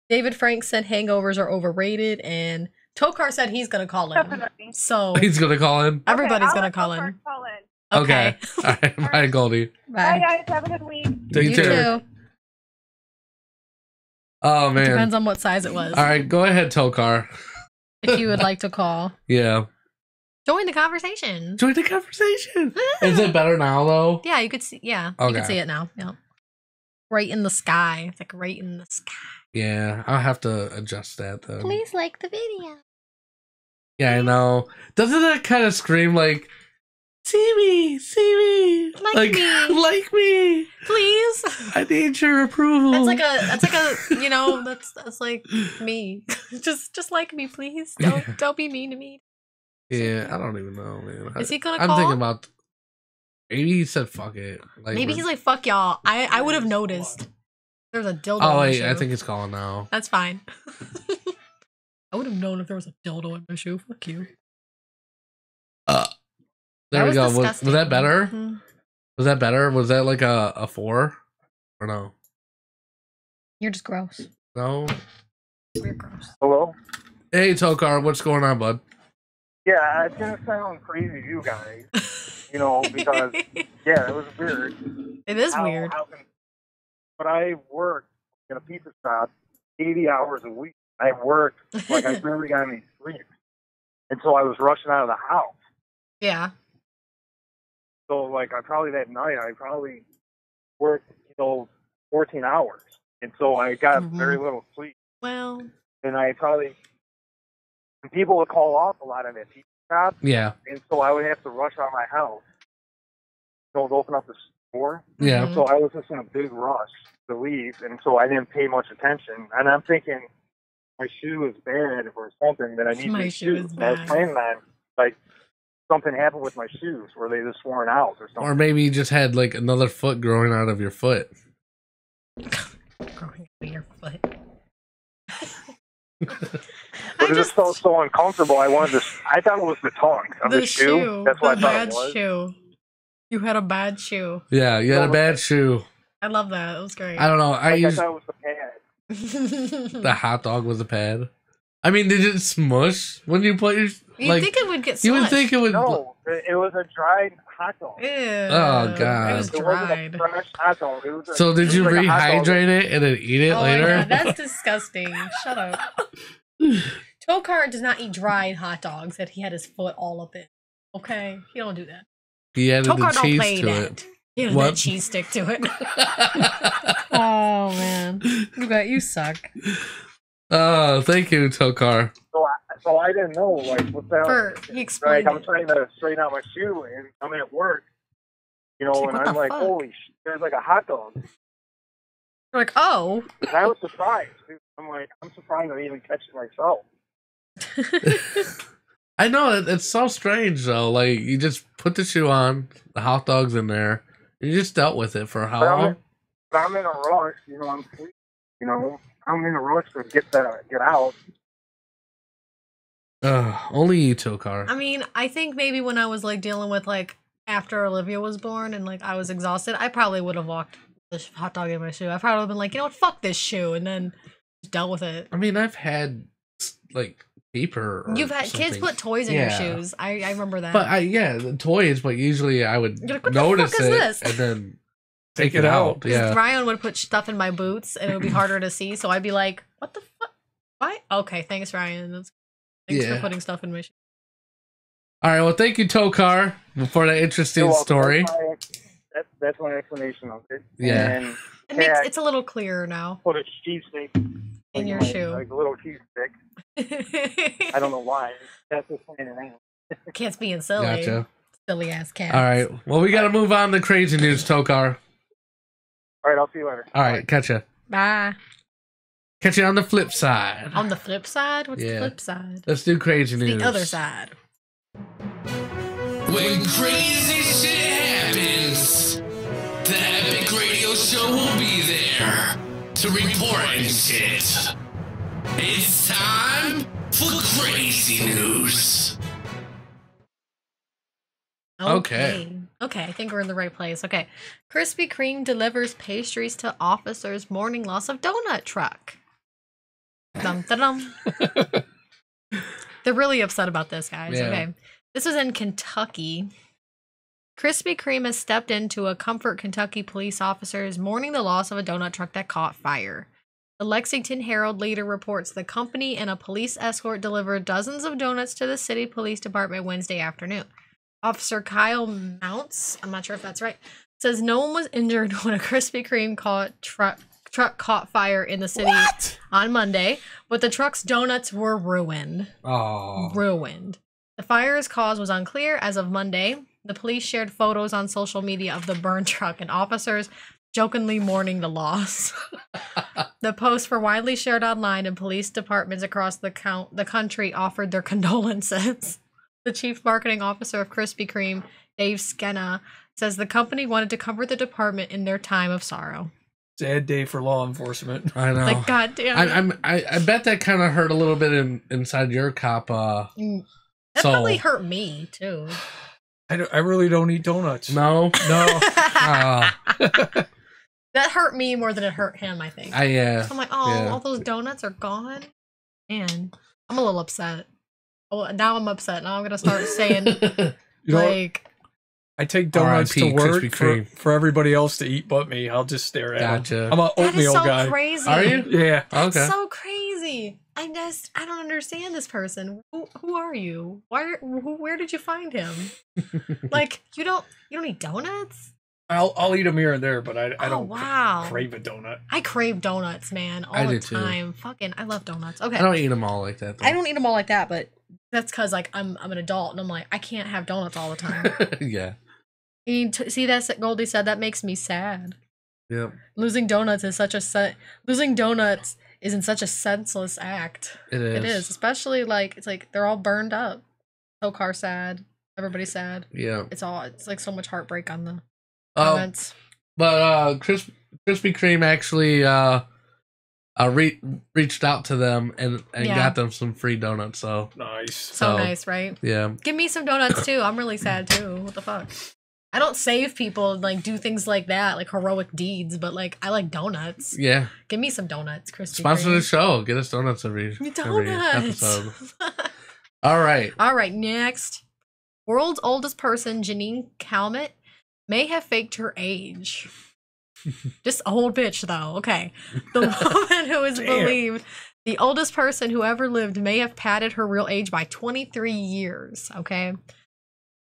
David Frank said hangovers are overrated, and Tokar said he's gonna call in. Definitely. So He's gonna call in. everybody's I'll gonna let call Tokar in. Call in. Okay. All right. Bye, Goldie. Bye Bye. guys. Have a good week. You too. Oh man. Depends on what size it was. All right, go ahead, Tokar. If you would like to call, Yeah. join the conversation. Join the conversation. Is it better now though? Yeah, you could see. Yeah, you Okay. can see it now. Yeah, right in the sky. It's like right in the sky. Yeah, I'll have to adjust that though. Please like the video. Yeah, I know. Doesn't that kind of scream like See me. Like me. Like me. Please. I need your approval. That's like a you know, that's like me. just like me, please. Don't be mean to me. Yeah, I don't even know, man. Is he gonna I'm call? thinking about maybe he said fuck it. Like, Maybe he's like, fuck y'all. I would have noticed. There's a dildo. Oh in my wait, shoe. I think he's calling now. That's fine. I would have known if there was a dildo in my shoe. Fuck you. There we go. Was disgusting. that better? Mm-hmm. Was that better? Was that like a 4? Or no? You're just gross. No? You're gross. Hello? Hey Tokar, what's going on, bud? Yeah, it's gonna sound crazy to you guys, you know, because yeah, it was weird. It is weird. But I worked in a pizza shop 80 hours a week. I worked like I barely got any sleep, and so I was rushing out of the house. Yeah. So like that night I probably worked 14 hours, and so I got very little sleep. Well. And I probably. And people would call off a lot of that pizza shop. Yeah. And so I would have to rush out of my house. To open up the store. Yeah. So I was just in a big rush to leave, and so I didn't pay much attention. And I'm thinking my shoe is bad or something that I need My to shoe is I was bad. planning on like something happened with my shoes where they just worn out or something. Or maybe you just had like another foot growing out of your foot. Growing out of your foot. But it just felt so uncomfortable. I thought it was the tongue of the shoe. That's what I thought it was. Shoe. You had a bad shoe. Yeah, you had a bad shoe. I love that. That was great. I don't know. I thought it was the pad. The hot dog was a pad. I mean, did it smush when you put your? You'd think it would get You would smushed. think it would. No, it was a dried hot dog. Ew. Oh god. It was It wasn't dried. a fresh hot dog. It was So did you like a hot dog. rehydrate it and then eat it Oh later? my god, that's disgusting. Shut up. Tokar does not eat dried hot dogs that he had his foot all up in. Okay? He don't do that. He added Tokar the don't cheese play to that. it. He added What? that cheese stick to it. Oh man. You suck. Oh, thank you, Tokar. So I didn't know what's that? He explained Like I'm trying to straighten out my shoe and I'm at work, and what I'm the like, fuck? holy shit, there's like a hot dog. You're like, oh. And I was surprised. Dude. I'm surprised I even catch it myself. I know it's so strange though. Like you just put the shoe on, the hot dog's in there, and you just dealt with it for how long? But I'm in a rush, I'm sleeping, I'm in a rush to get out. Only you, Tokar. I mean, I think maybe when I was like dealing with like after Olivia was born and like I was exhausted, I probably would have walked this hot dog in my shoe. I probably would have been like, you know what, fuck this shoe, and then just dealt with it. I mean, I've had like paper. Or You've had kids something. put toys in your shoes. I remember that. But the toys. But usually I would You're like, what the notice fuck is it this? and then take it out. Yeah. Ryan would put stuff in my boots and it would be harder to see, so I'd be like, what the fuck? Why? Okay, thanks, Ryan. Thanks for putting stuff in my shoes. All right. Well, thank you, Tokar, for that interesting story. That's my explanation of it. Yeah. And It's a little clearer now. put a cheese stick In your shoe. like a little cheese stick. I don't know why. That's just playing around. Cat's being silly. Gotcha. Silly ass cat. All right. Well, we got to move on to crazy news, Tokar. All right, I'll see you later. All right. Catch ya. Bye. Catch you on the flip side. On the flip side? What's the Yeah. flip side? Let's do crazy news. The other side. When crazy shit happens, the Epic Radio Show will be there to report and shit. It's time for crazy news. Okay. Okay, I think we're in the right place. Okay. Krispy Kreme delivers pastries to officers mourning loss of donut truck. Dum da dum. They're really upset about this, guys. Yeah. Okay. This was in Kentucky. Krispy Kreme has stepped into a Comfort, Kentucky police officers mourning the loss of a donut truck that caught fire. The Lexington Herald later reports the company and a police escort delivered dozens of donuts to the city police department Wednesday afternoon. Officer Kyle Mounts, I'm not sure if that's right, says no one was injured when a Krispy Kreme truck caught fire in the city on Monday, but the truck's donuts were ruined. Oh. Ruined. The fire's cause was unclear as of Monday. The police shared photos on social media of the burned truck and officers jokingly mourning the loss. The posts were widely shared online, and police departments across the country offered their condolences. The chief marketing officer of Krispy Kreme, Dave Skenna, says the company wanted to comfort the department in their time of sorrow. Sad day for law enforcement. I know. Like, goddamn. I bet that kind of hurt a little bit inside your cop. That probably hurt me too. I really don't eat donuts. No. That hurt me more than it hurt him, I think. I'm like, all those donuts are gone? Man, I'm a little upset. Oh, now I'm upset. Now I'm going to start saying, I take donuts to work for everybody else to eat but me. I'll just stare at them. I'm an oatmeal guy. Crazy. Are you? Yeah. Okay. So crazy. I don't understand this person. Who are you? Where did you find him? Like, you don't eat donuts? I'll eat them here and there, but I don't crave a donut. I crave donuts, man, all the time. Fucking, I love donuts. Okay. I don't eat them all like that, though. I don't eat them all like that, but that's because, like, I'm an adult, and I'm like, I can't have donuts all the time. Yeah. See that Goldie said? That makes me sad. Yep. Losing donuts is isn't such a senseless act. It is. It is, especially it's like they're all burned up. Tokar sad. Everybody's sad. Yeah. It's like so much heartbreak on the comments. But Krispy Kreme actually reached out to them and got them some free donuts. So nice. So nice, right? Yeah. Give me some donuts too. I'm really sad too. What the fuck? I don't save people and like do things like that, like heroic deeds, but like I like donuts. Yeah. Give me some donuts, Krispy Sponsor Kreme. the show. Get us donuts every episode. All right. All right, next. World's oldest person, Janine Calment, may have faked her age. Just old bitch, though. Okay. The woman who is believed the oldest person who ever lived may have padded her real age by 23 years. Okay.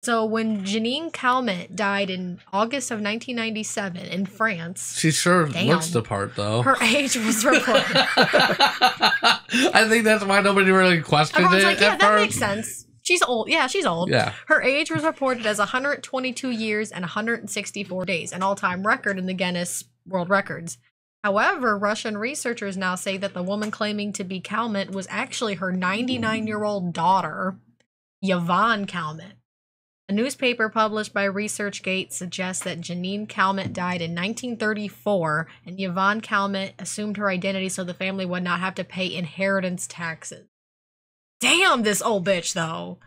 So when Janine Calment died in August of 1997 in France, she sure looks the part, though. Her age was reported. I think that's why nobody really questioned Everyone's it. like, yeah, that makes sense. She's old. Yeah, she's old. Yeah. Her age was reported as 122 years and 164 days, an all-time record in the Guinness World Records. However, Russian researchers now say that the woman claiming to be Calment was actually her 99-year-old daughter, Yvonne Calment. A newspaper published by ResearchGate suggests that Janine Calment died in 1934, and Yvonne Calment assumed her identity so the family would not have to pay inheritance taxes. Damn, this old bitch, though.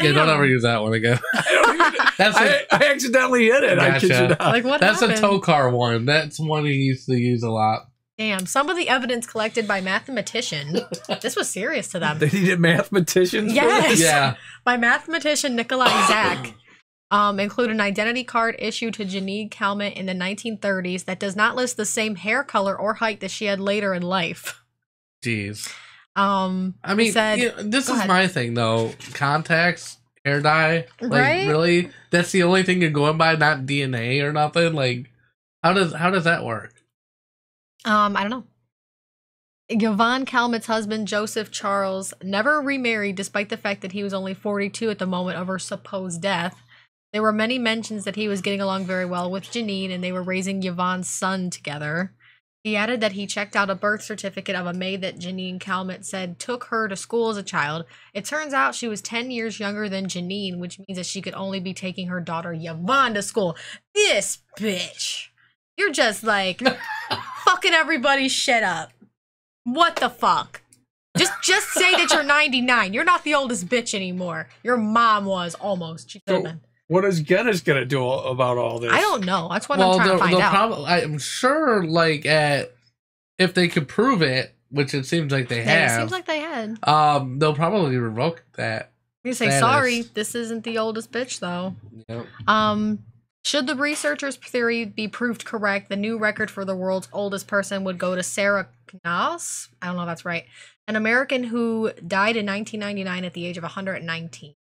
Yeah, don't ever use that one again. I accidentally hit it. Gotcha. I kid you not. Like, what That's happened? a Tokar one. That's one he used to use a lot. Damn, some of the evidence collected by mathematician. This was serious to them. They needed mathematicians for Yes. this? Yeah. By mathematician Nikolai Zak. Include an identity card issued to Janine Calment in the 1930s that does not list the same hair color or height that she had later in life. Jeez. I mean, this is my thing, though. Contacts, hair dye. Like, Right? really? That's the only thing you're going by, not DNA or nothing? Like, how does that work? I don't know. Yvonne Calment's husband, Joseph Charles, never remarried despite the fact that he was only 42 at the moment of her supposed death. There were many mentions that he was getting along very well with Janine and they were raising Yvonne's son together. He added that he checked out a birth certificate of a maid that Janine Calment said took her to school as a child. It turns out she was 10 years younger than Janine, which means that she could only be taking her daughter Yvonne to school. This bitch. You're just like fucking everybody's shit up. What the fuck? Just say that you're 99. You're not the oldest bitch anymore. Your mom was almost. She could have been. What is Guinness going to do about all this? I don't know. That's what I'm trying to find out. I'm sure, like, if they could prove it, which it seems like they have. It seems like they had. They'll probably revoke that. You say, sorry, this isn't the oldest bitch, though. Yep. Should the researchers' theory be proved correct, the new record for the world's oldest person would go to Sarah Knaus. I don't know if that's right. An American who died in 1999 at the age of 119.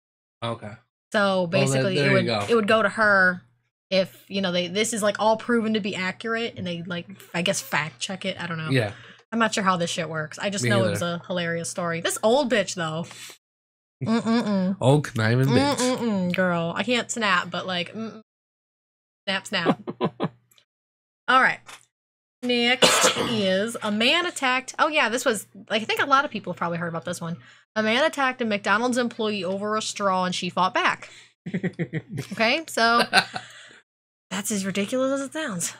Okay. So basically, it would go to her if this is like all proven to be accurate, and they I guess fact check it. I don't know. Yeah. I'm not sure how this shit works. I just Me know either. it was a hilarious story. This old bitch though. Old conniving bitch. Girl, I can't snap, but like, snap. All right. Next is a man attacked. Oh yeah, this was, like, I think a lot of people have probably heard about this one. A man attacked a McDonald's employee over a straw and she fought back. Okay, so that's as ridiculous as it sounds.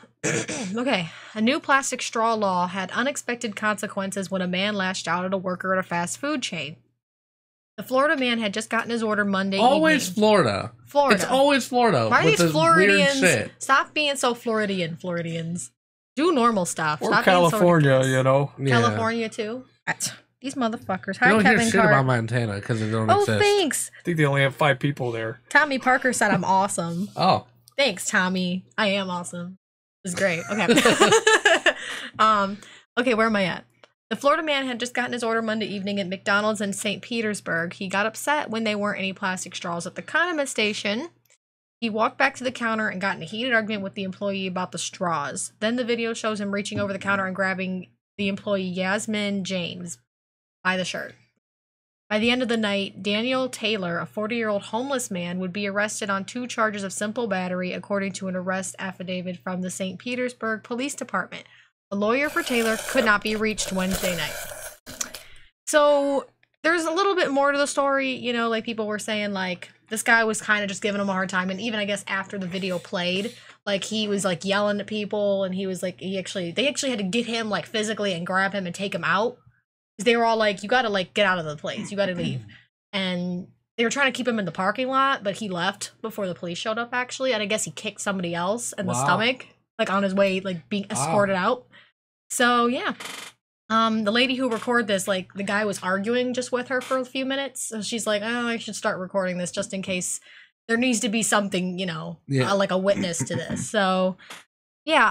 Okay, a new plastic straw law had unexpected consequences when a man lashed out at a worker at a fast food chain. The Florida man had just gotten his order Monday Always evening. Florida. Florida. It's always Florida. Why are with these the weird Floridians? shit. Stop being so Floridians. Do normal stuff. Or Stop California, being so you know. Yeah. California too. These motherfuckers. You Hi, don't Kevin hear shit Carr. about Montana because it don't Oh, exist. thanks. I think they only have 5 people there. Tommy Parker said I'm awesome. Oh. Thanks, Tommy. I am awesome. It was great. Okay. Okay, where am I at? The Florida man had just gotten his order Monday evening at McDonald's in St. Petersburg. He got upset when there weren't any plastic straws at the condiment station. He walked back to the counter and got in a heated argument with the employee about the straws. Then the video shows him reaching over the counter and grabbing the employee Yasmin James by the shirt. By the end of the night, Daniel Taylor, a 40-year-old homeless man, would be arrested on 2 charges of simple battery, according to an arrest affidavit from the St. Petersburg Police Department. A lawyer for Taylor could not be reached Wednesday night. So there's a little bit more to the story, you know, like people were saying, like, this guy was kind of just giving him a hard time, and even, I guess, after the video played, like, he was, like, yelling at people, and he was, like, they actually had to get him, like, physically and grab him and take him out. Because they were all like, you gotta, like, get out of the place. You gotta leave. And they were trying to keep him in the parking lot, but he left before the police showed up, actually, and I guess he kicked somebody else in the stomach, like, on his way, like, being escorted out. So, yeah. The lady who recorded this, like, the guy was arguing just with her for a few minutes. So she's like, oh, I should start recording this just in case there needs to be something, you know, like a witness to this. So, yeah,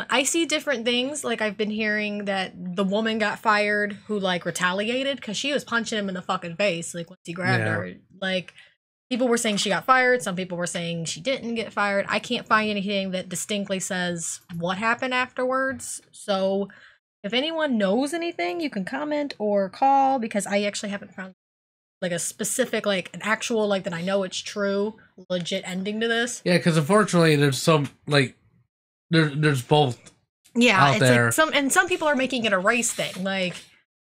I see different things. Like, I've been hearing that the woman got fired who, like, retaliated because she was punching him in the fucking face, like, once he grabbed her. Like, people were saying she got fired. Some people were saying she didn't get fired. I can't find anything that distinctly says what happened afterwards. So if anyone knows anything, you can comment or call, because I actually haven't found, like, a specific, like, an actual, like, that I know it's true, legit ending to this. Yeah, because unfortunately there's some, like, there's both out there. Like some people are making it a race thing. Like,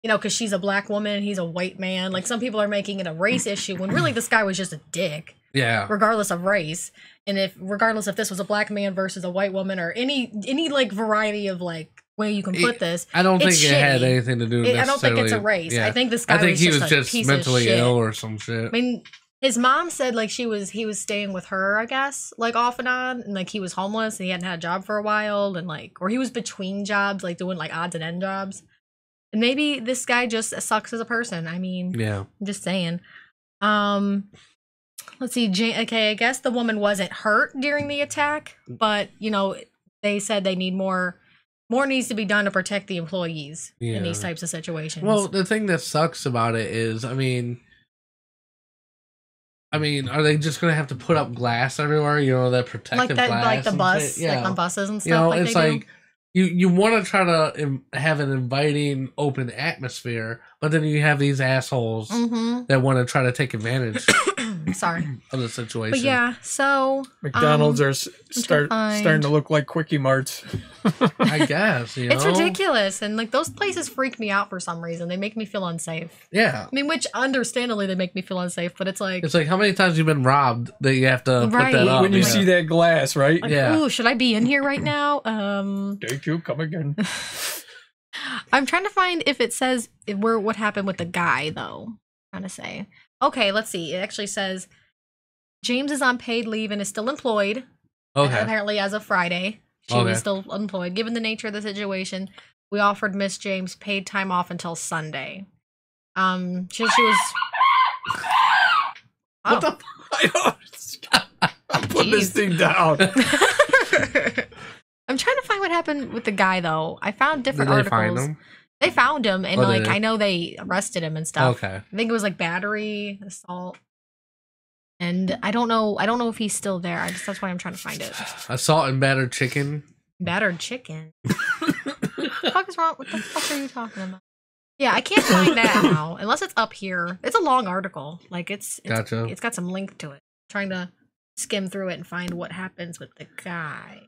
you know, because she's a black woman and he's a white man. Like, some people are making it a race issue when really this guy was just a dick. Yeah. Regardless of race. And regardless if this was a black man versus a white woman or any like variety of, like, way you can put this. I don't think it had anything to do with I don't think it's a race. Yeah. I think this guy was just mentally ill or some shit. I mean, his mom said, like, he was staying with her, I guess, like, off and on, and, like, he was homeless and he hadn't had a job for a while, and, like, or he was between jobs, like, doing, like, odds and end jobs. And maybe this guy just sucks as a person. I mean, yeah, I'm just saying. Let's see. Okay, I guess the woman wasn't hurt during the attack, but, you know, they said they need more needs to be done to protect the employees in these types of situations. Well, the thing that sucks about it is, I mean, are they just going to have to put up glass everywhere? You know, that protective glass, like the bus, like on buses and stuff. You know, like it's like you want to try to have an inviting, open atmosphere, but then you have these assholes that want to try to take advantage. Sorry. Of the situation. But yeah, so McDonald's are starting to look like Quickie Marts. I guess, you know? It's ridiculous, and, like, those places freak me out for some reason. They make me feel unsafe. Yeah. I mean, which understandably they make me feel unsafe, but it's like how many times you've been robbed that you have to put that up when you see that glass, right? Like, ooh, should I be in here right now? Thank you. Come again. I'm trying to find if it says what happened with the guy, though. I'm trying to say. Okay, let's see. It actually says James is on paid leave and is still employed. Okay. Apparently, as of Friday, she was still employed. Given the nature of the situation, we offered Miss James paid time off until Sunday. She was. What the? I'm putting this thing down. I'm trying to find what happened with the guy, though. I found different articles. Find him? They found him, and I know they arrested him and stuff. Okay. I think it was like battery, assault, and I don't know if he's still there. That's why I'm trying to find it. Assault and battered chicken. Battered chicken. What the fuck is wrong? What the fuck are you talking about? Yeah, I can't find that now unless it's up here. It's a long article. Like it's Gotcha. It's got some link to it. Trying to skim through it and find what happens with the guy.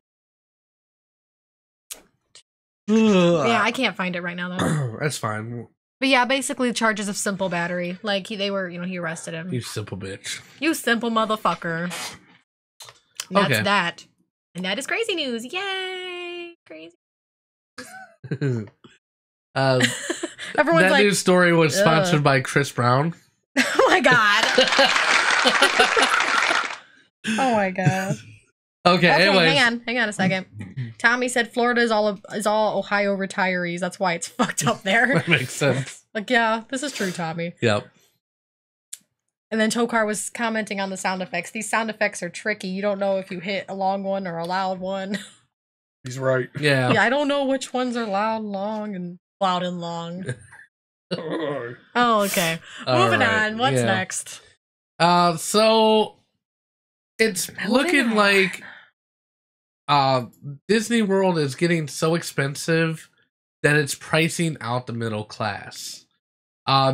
Yeah, I can't find it right now though. That's fine. But yeah, basically charges of simple battery. Like he arrested him. You simple bitch. You simple motherfucker. And that's Okay. that. And that is crazy news. Yay! Crazy. Everyone's that like, news story was ugh. sponsored by Chris Brown. Oh my god. Oh my god. Okay, anyways. hang on a second. Tommy said Florida is all Ohio retirees. That's why it's fucked up there. That makes sense. Like, yeah, this is true, Tommy. Yep. And then Tokar was commenting on the sound effects. These sound effects are tricky. You don't know if you hit a long one or a loud one. He's right. Yeah. Yeah, I don't know which ones are loud and long. Oh, okay. Moving on. What's next? So it's looking like Disney World is getting so expensive that it's pricing out the middle class.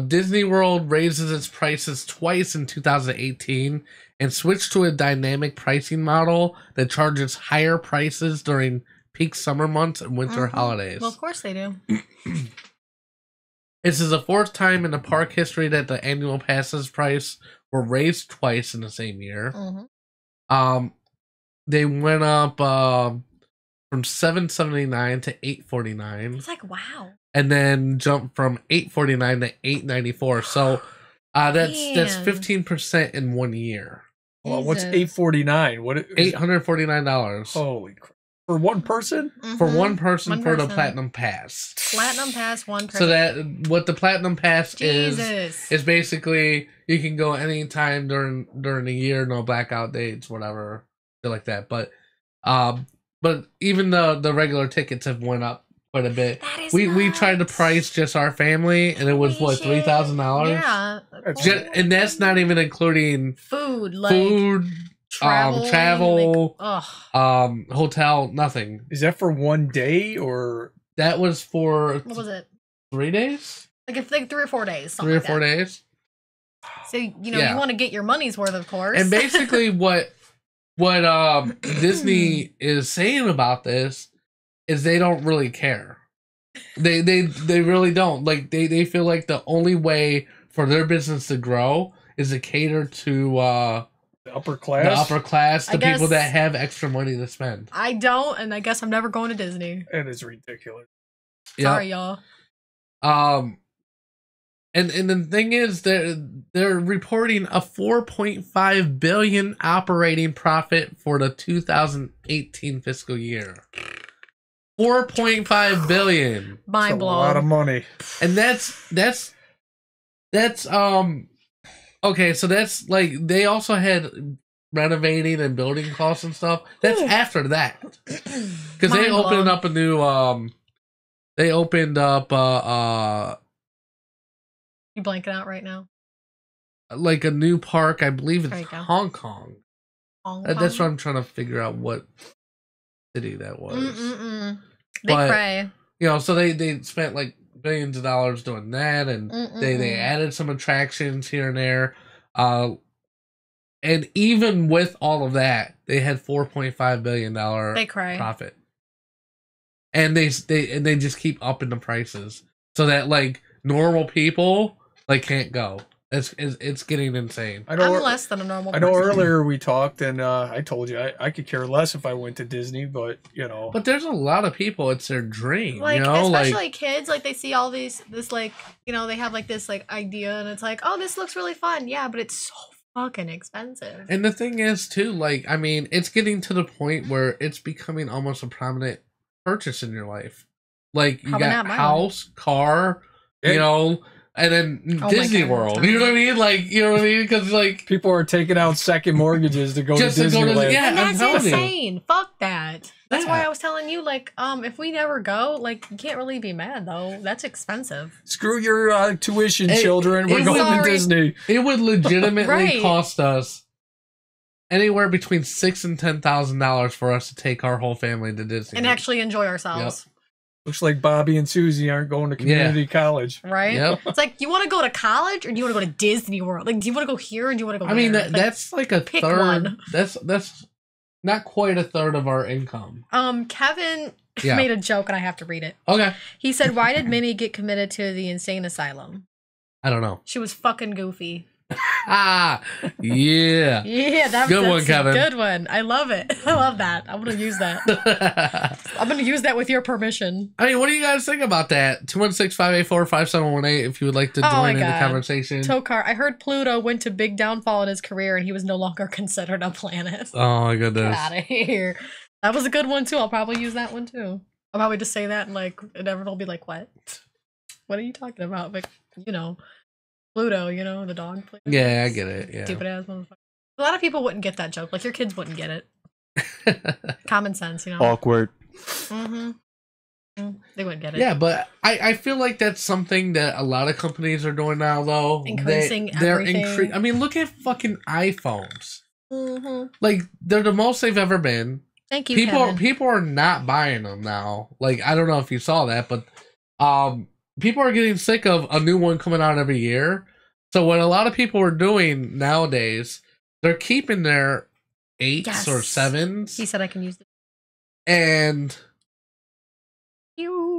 Disney World raises its prices twice in 2018 and switched to a dynamic pricing model that charges higher prices during peak summer months and winter holidays. Well, of course they do. This is the fourth time in the park history that the annual passes price were raised twice in the same year. They went up from $7.79 to $8.49. It's like, wow. And then jumped from $8.49 to $8.94. So that's 15% in 1 year. Well, what's $8.49? What? $849. Holy crap! For one person? For one person for the Platinum Pass. Platinum Pass, one person. So that what the Platinum Pass is basically you can go anytime during the year, no blackout dates, whatever, shit like that. But even the regular tickets have went up quite a bit. We tried to price just our family, and it was what, $3,000. Yeah, and that's not even including food, travel, hotel, nothing. Is that for 1 day or? That was for what was it? 3 days? Like 3 or 4 days. 3 or 4 days. So you want to get your money's worth, of course. And basically, what Disney is saying about this is they don't really care. They really don't. Like they feel like the only way for their business to grow is to cater to the upper class, the people that have extra money to spend. I don't, and I guess I'm never going to Disney. It is ridiculous. Sorry, y'all. And the thing is, they're reporting a $4.5 billion operating profit for the 2018 fiscal year. $4.5 billion. Mind blown. A lot of money. And that's okay. So that's like they also had renovating and building costs and stuff. That's after that because they opened up a new They opened up You blanking out right now? like a new park. I believe There it's you go. Hong Kong. That's what I'm trying to figure out what city that was. They cray. You know, so they spent like billions of dollars doing that, and they added some attractions here and there. And even with all of that, they had $4.5 billion They cray. profit. And they just keep upping the prices so that like normal people like can't go. It's getting insane. I'm less than a normal I person. know earlier we talked and I told you I could care less if I went to Disney, but you know. But there's a lot of people, it's their dream. Like, you know? especially kids, like they see all this like, you know, they have like this like idea and it's like, oh, this looks really fun. Yeah, but it's so fucking expensive. And the thing is too, like, I mean, it's getting to the point where it's becoming almost a prominent purchase in your life. Like you Probably got not mine. house, car, you know, and then Oh my Disney God, World. You know what I mean? Like, you know what I mean? Because like people are taking out second mortgages to go to Just to go to- Disneyland. yeah. And that's I'm telling you. insane. Fuck that. That's why Yeah. I was telling you, like, if we never go, like, you can't really be mad though. That's expensive. Screw your tuition, It- children. We're it going would- to Disney. it would legitimately Right. cost us anywhere between $6,000 and $10,000 for us to take our whole family to Disney. And actually enjoy ourselves. Looks like Bobby and Susie aren't going to community college. Right? Yep. It's like, you want to go to college or do you want to go to Disney World? Like, do you want to go here or do you want to go I mean, there? that's like a pick third. one. That's not quite a third of our income. Kevin Yeah. made a joke and I have to read it. Okay. He said, why did Minnie get committed to the insane asylum? I don't know. She was fucking goofy. Yeah. Yeah, that's Good one, a Kevin. good one. I love it. I love that. I'm going to use that. I'm going to use that with your permission. I mean, what do you guys think about that? 216-584-5718 if you would like to Oh my join in the God. conversation. Tokar, I heard Pluto went to big downfall in his career and he was no longer considered a planet. Oh my Get goodness. out of here. That was a good one too. I'll probably use that one too. I'll probably just say that and like, and everyone will be like, what? What are you talking about? Like, you know, Pluto, you know, the dog. Pluto. Yeah, I get it. Yeah. Stupid ass motherfucker. A lot of people wouldn't get that joke. Like, your kids wouldn't get it. Common sense, you know? Awkward. Mm-hmm. They wouldn't get it. Yeah, but I feel like that's something that a lot of companies are doing now, though. Increasing everything. I mean, look at fucking iPhones. Mm-hmm. Like, they're the most they've ever been. Thank you, Kevin. People are not buying them now. Like, I don't know if you saw that, but people are getting sick of a new one coming out every year. So what a lot of people are doing nowadays, they're keeping their 8s or 7s. He said I can use it. And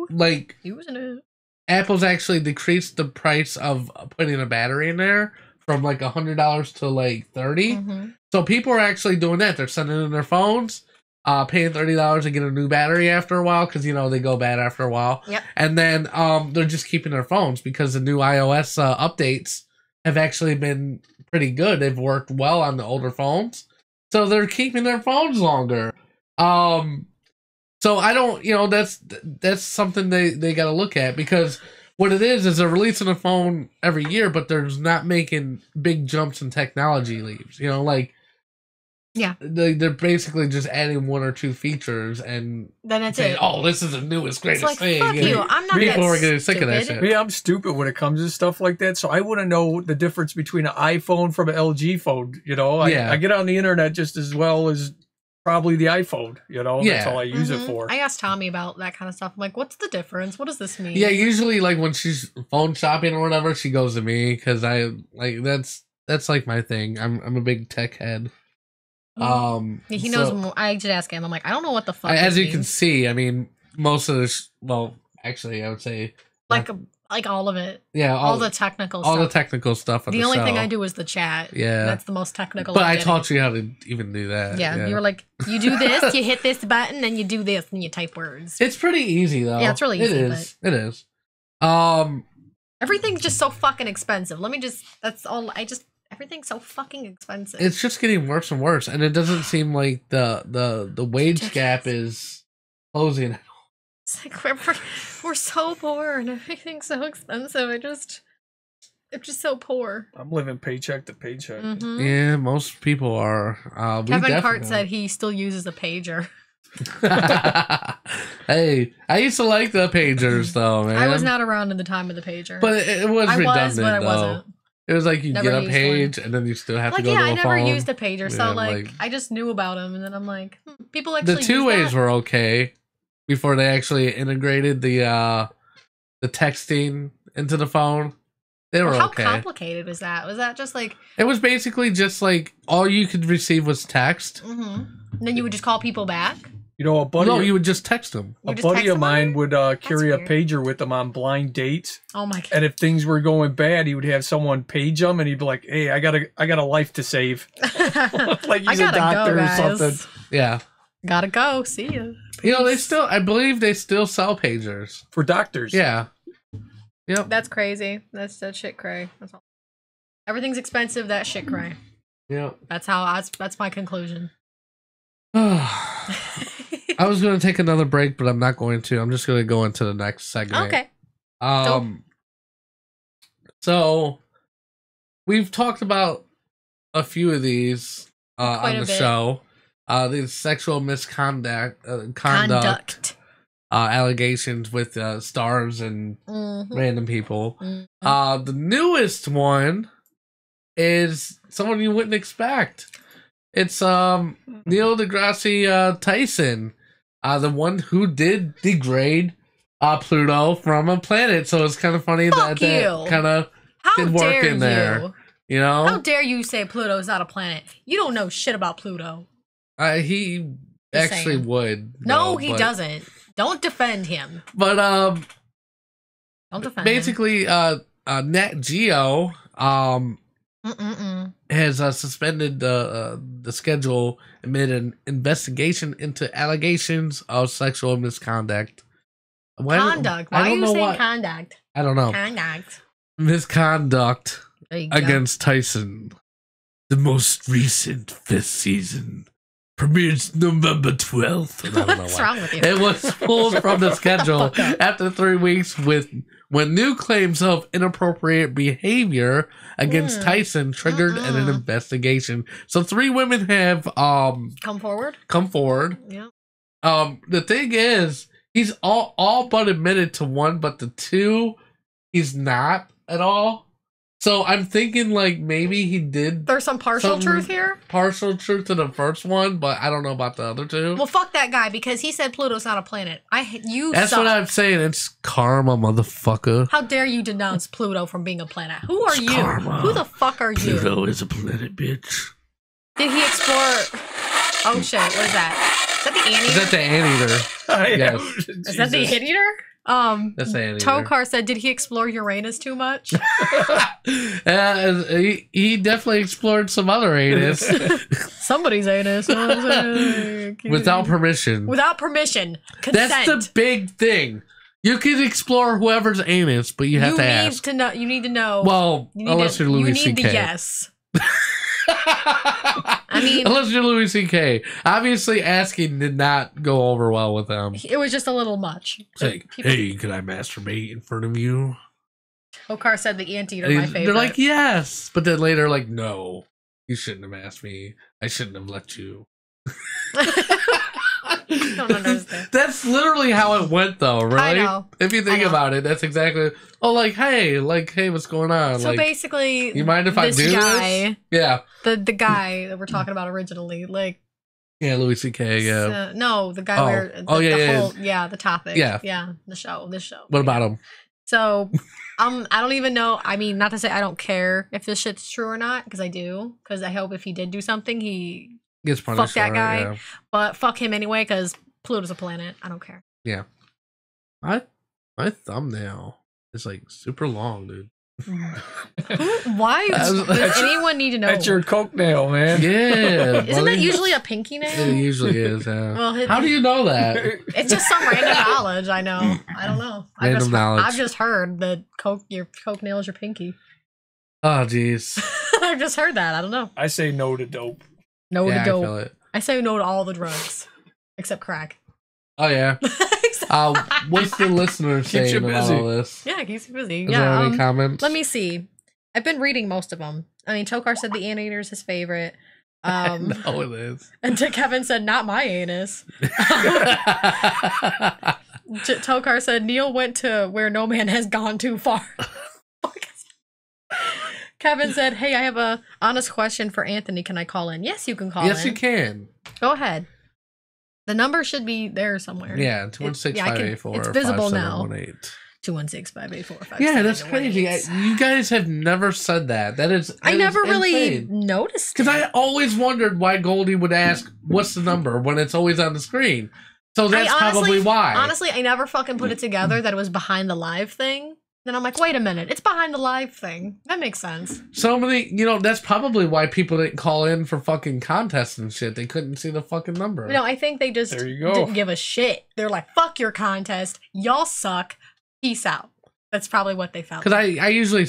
like using it. Apple's actually decreased the price of putting a battery in there from like $100 to like $30. Mm-hmm. So people are actually doing that. They're sending in their phones, paying $30 to get a new battery after a while because, you know, they go bad after a while. Yep. And then they're just keeping their phones because the new iOS updates have actually been pretty good. They've worked well on the older phones. So they're keeping their phones longer. So I don't, you know, that's something they got to look at because what it is they're releasing a phone every year, but they're not making big jumps in technology leaps. You know, like, yeah, they're basically just adding 1 or 2 features and then it's saying, it. "Oh, this is the newest, greatest It's like, thing." fuck you. I'm not People that are getting sick of that stupid. shit. Yeah, I'm stupid when it comes to stuff like that, so I wouldn't know the difference between an iPhone from an LG phone. You know, I get on the internet just as well as probably the iPhone. You know, that's all I use it for. I asked Tommy about that kind of stuff. I'm like, what's the difference? What does this mean? Yeah, usually like when she's phone shopping or whatever, she goes to me because I like that's like my thing. I'm a big tech head. Yeah, he knows more. I just ask him. I'm like, I don't know what the fuck. As this you can means. see, I mean, most of this. Well, actually, I would say like all of it. Yeah, all the technical stuff. All the technical stuff. The only thing I do is the chat. Yeah, that's the most technical. But I taught you how to even do that. Yeah, you were like, you do this, you hit this button, and you do this, and you type words. It's pretty easy though. Yeah, it's really easy. It is. Everything's just so fucking expensive. That's all. Everything's so fucking expensive. It's just getting worse and worse, and it doesn't seem like the wage gap is closing. It's like we're so poor and everything's so expensive. It's just so poor. I'm living paycheck to paycheck. Mm-hmm. Yeah, most people are. Kevin Cart said he still uses a pager. Hey, I used to like the pagers though, man. I was not around in the time of the pager, but it was redundant but I though. wasn't. It was like you Never get a used page and then you still have to go to a phone. I never used a pager, so Yeah, like I just knew about them, and then I'm like, people actually. The two ways were okay before they actually integrated the texting into the phone. They were how okay. complicated was that? Was that just like It was basically just like all you could receive was text. Mm-hmm. And then you would just call people back? You know, a buddy. No, you would just text them. A buddy of mine would carry a pager with him on blind dates. Oh my god! And if things were going bad, he would have someone page him, and he'd be like, "Hey, I got a life to save." Like he's a doctor or something. Yeah. Gotta go. See ya. You know, I believe they still sell pagers for doctors. Yeah. Yep. That's crazy. That's shit cray. That's all. Everything's expensive. That shit cray. Yep. That's my conclusion. I was going to take another break, but I'm not going to. I'm just going to go into the next segment. Okay. So we've talked about a few of these on the show. The sexual misconduct allegations with stars and random people. The newest one is someone you wouldn't expect. It's Neil Degreasse Tyson, the one who did degrade Pluto from a planet. So it's kind of funny that kind of did work in there. You know? How dare you say Pluto's not a planet? You don't know shit about Pluto. He actually would. No, he doesn't. Don't defend him. But don't defend basically, Nat Geo has suspended the schedule amid an investigation into allegations of sexual misconduct. Conduct. Why are you saying conduct? I don't know. Conduct. Misconduct against Tyson. The most recent 5th season premieres November 12th. What's wrong with you? It was pulled from the schedule after 3 weeks when new claims of inappropriate behavior against Tyson triggered an investigation. So 3 women have come forward. Yeah. The thing is, he's all but admitted to one, but the 2 he's not at all. So I'm thinking like maybe he did. There's some partial truth here. Partial truth to the first one, but I don't know about the other 2. Well, fuck that guy because he said Pluto's not a planet. That's what I'm saying. It's karma, motherfucker. How dare you denounce Pluto from being a planet? Who are you? Karma. Who the fuck are you? Pluto is a planet, bitch. Did he explore? Oh shit! What is that? Is that the anteater? Is that the anteater? Yes. Is that the anteater? That's the anteater. Tokar said, "Did he explore Uranus too much?" He definitely explored some other anus. Somebody's anus. Without permission. Without permission. Consent. That's the big thing. You can explore whoever's anus, but you have to ask. You need to know. Well, unless you're Louis C.K. You need the yes. I mean, unless you're Louis C.K. Obviously, asking did not go over well with them. It was just a little much. It's like, hey, can I masturbate in front of you? Okar said the anteater, my favorite. They're like, yes. But then later, like, no. You shouldn't have asked me. I shouldn't have let you. I don't understand. That's literally how it went, though, right? I know. If you think about it, that's exactly. Oh, like, hey, what's going on? So like, basically, you mind if I do this? Yeah. The guy that we're talking about originally, like. Yeah, Louis C.K. Yeah. No, the guy where. The topic. Yeah. This show. What about him? So, I don't even know. I mean, not to say I don't care if this shit's true or not, because I do. Because I hope if he did do something, he gets punished. Fuck that guy. Yeah. But fuck him anyway, because Pluto's a planet. I don't care. Yeah. My thumbnail is like super long, dude. Why does anyone need to know? That's your coke nail, man. Yeah. Isn't that usually a pinky nail? It usually is, yeah. Well, how do you know that? It's just some random knowledge, I know. I don't know. I've just heard that your coke nail is your pinky. Oh, jeez. I've just heard that. I don't know. I say no to dope. No to dope. I feel it. I say no to all the drugs. Except crack. Oh, yeah. What's the listener saying about all this? Yeah, keeps you busy. Is there any comments? Let me see. I've been reading most of them. I mean, Tokar said the anteater is his favorite. No, it is. And Kevin said, not my anus. Tokar said, Neil went to where no man has gone too far. Kevin said, hey, I have a honest question for Anthony. Can I call in? Yes, you can call in. Yes, you can. Go ahead. The number should be there somewhere. Yeah, 216-584. It's visible now. 216-584. Yeah, that's crazy. You guys have never said that. That is. I never really noticed. Because I always wondered why Goldie would ask, "What's the number?" when it's always on the screen. So that's probably why. Honestly, I never fucking put it together that it was behind the live thing. Then I'm like, wait a minute, it's behind the live thing. That makes sense. So many, that's probably why people didn't call in for fucking contests and shit. They couldn't see the fucking number. No, I think they just didn't give a shit. They're like, fuck your contest. Y'all suck. Peace out. That's probably what they felt. Because I usually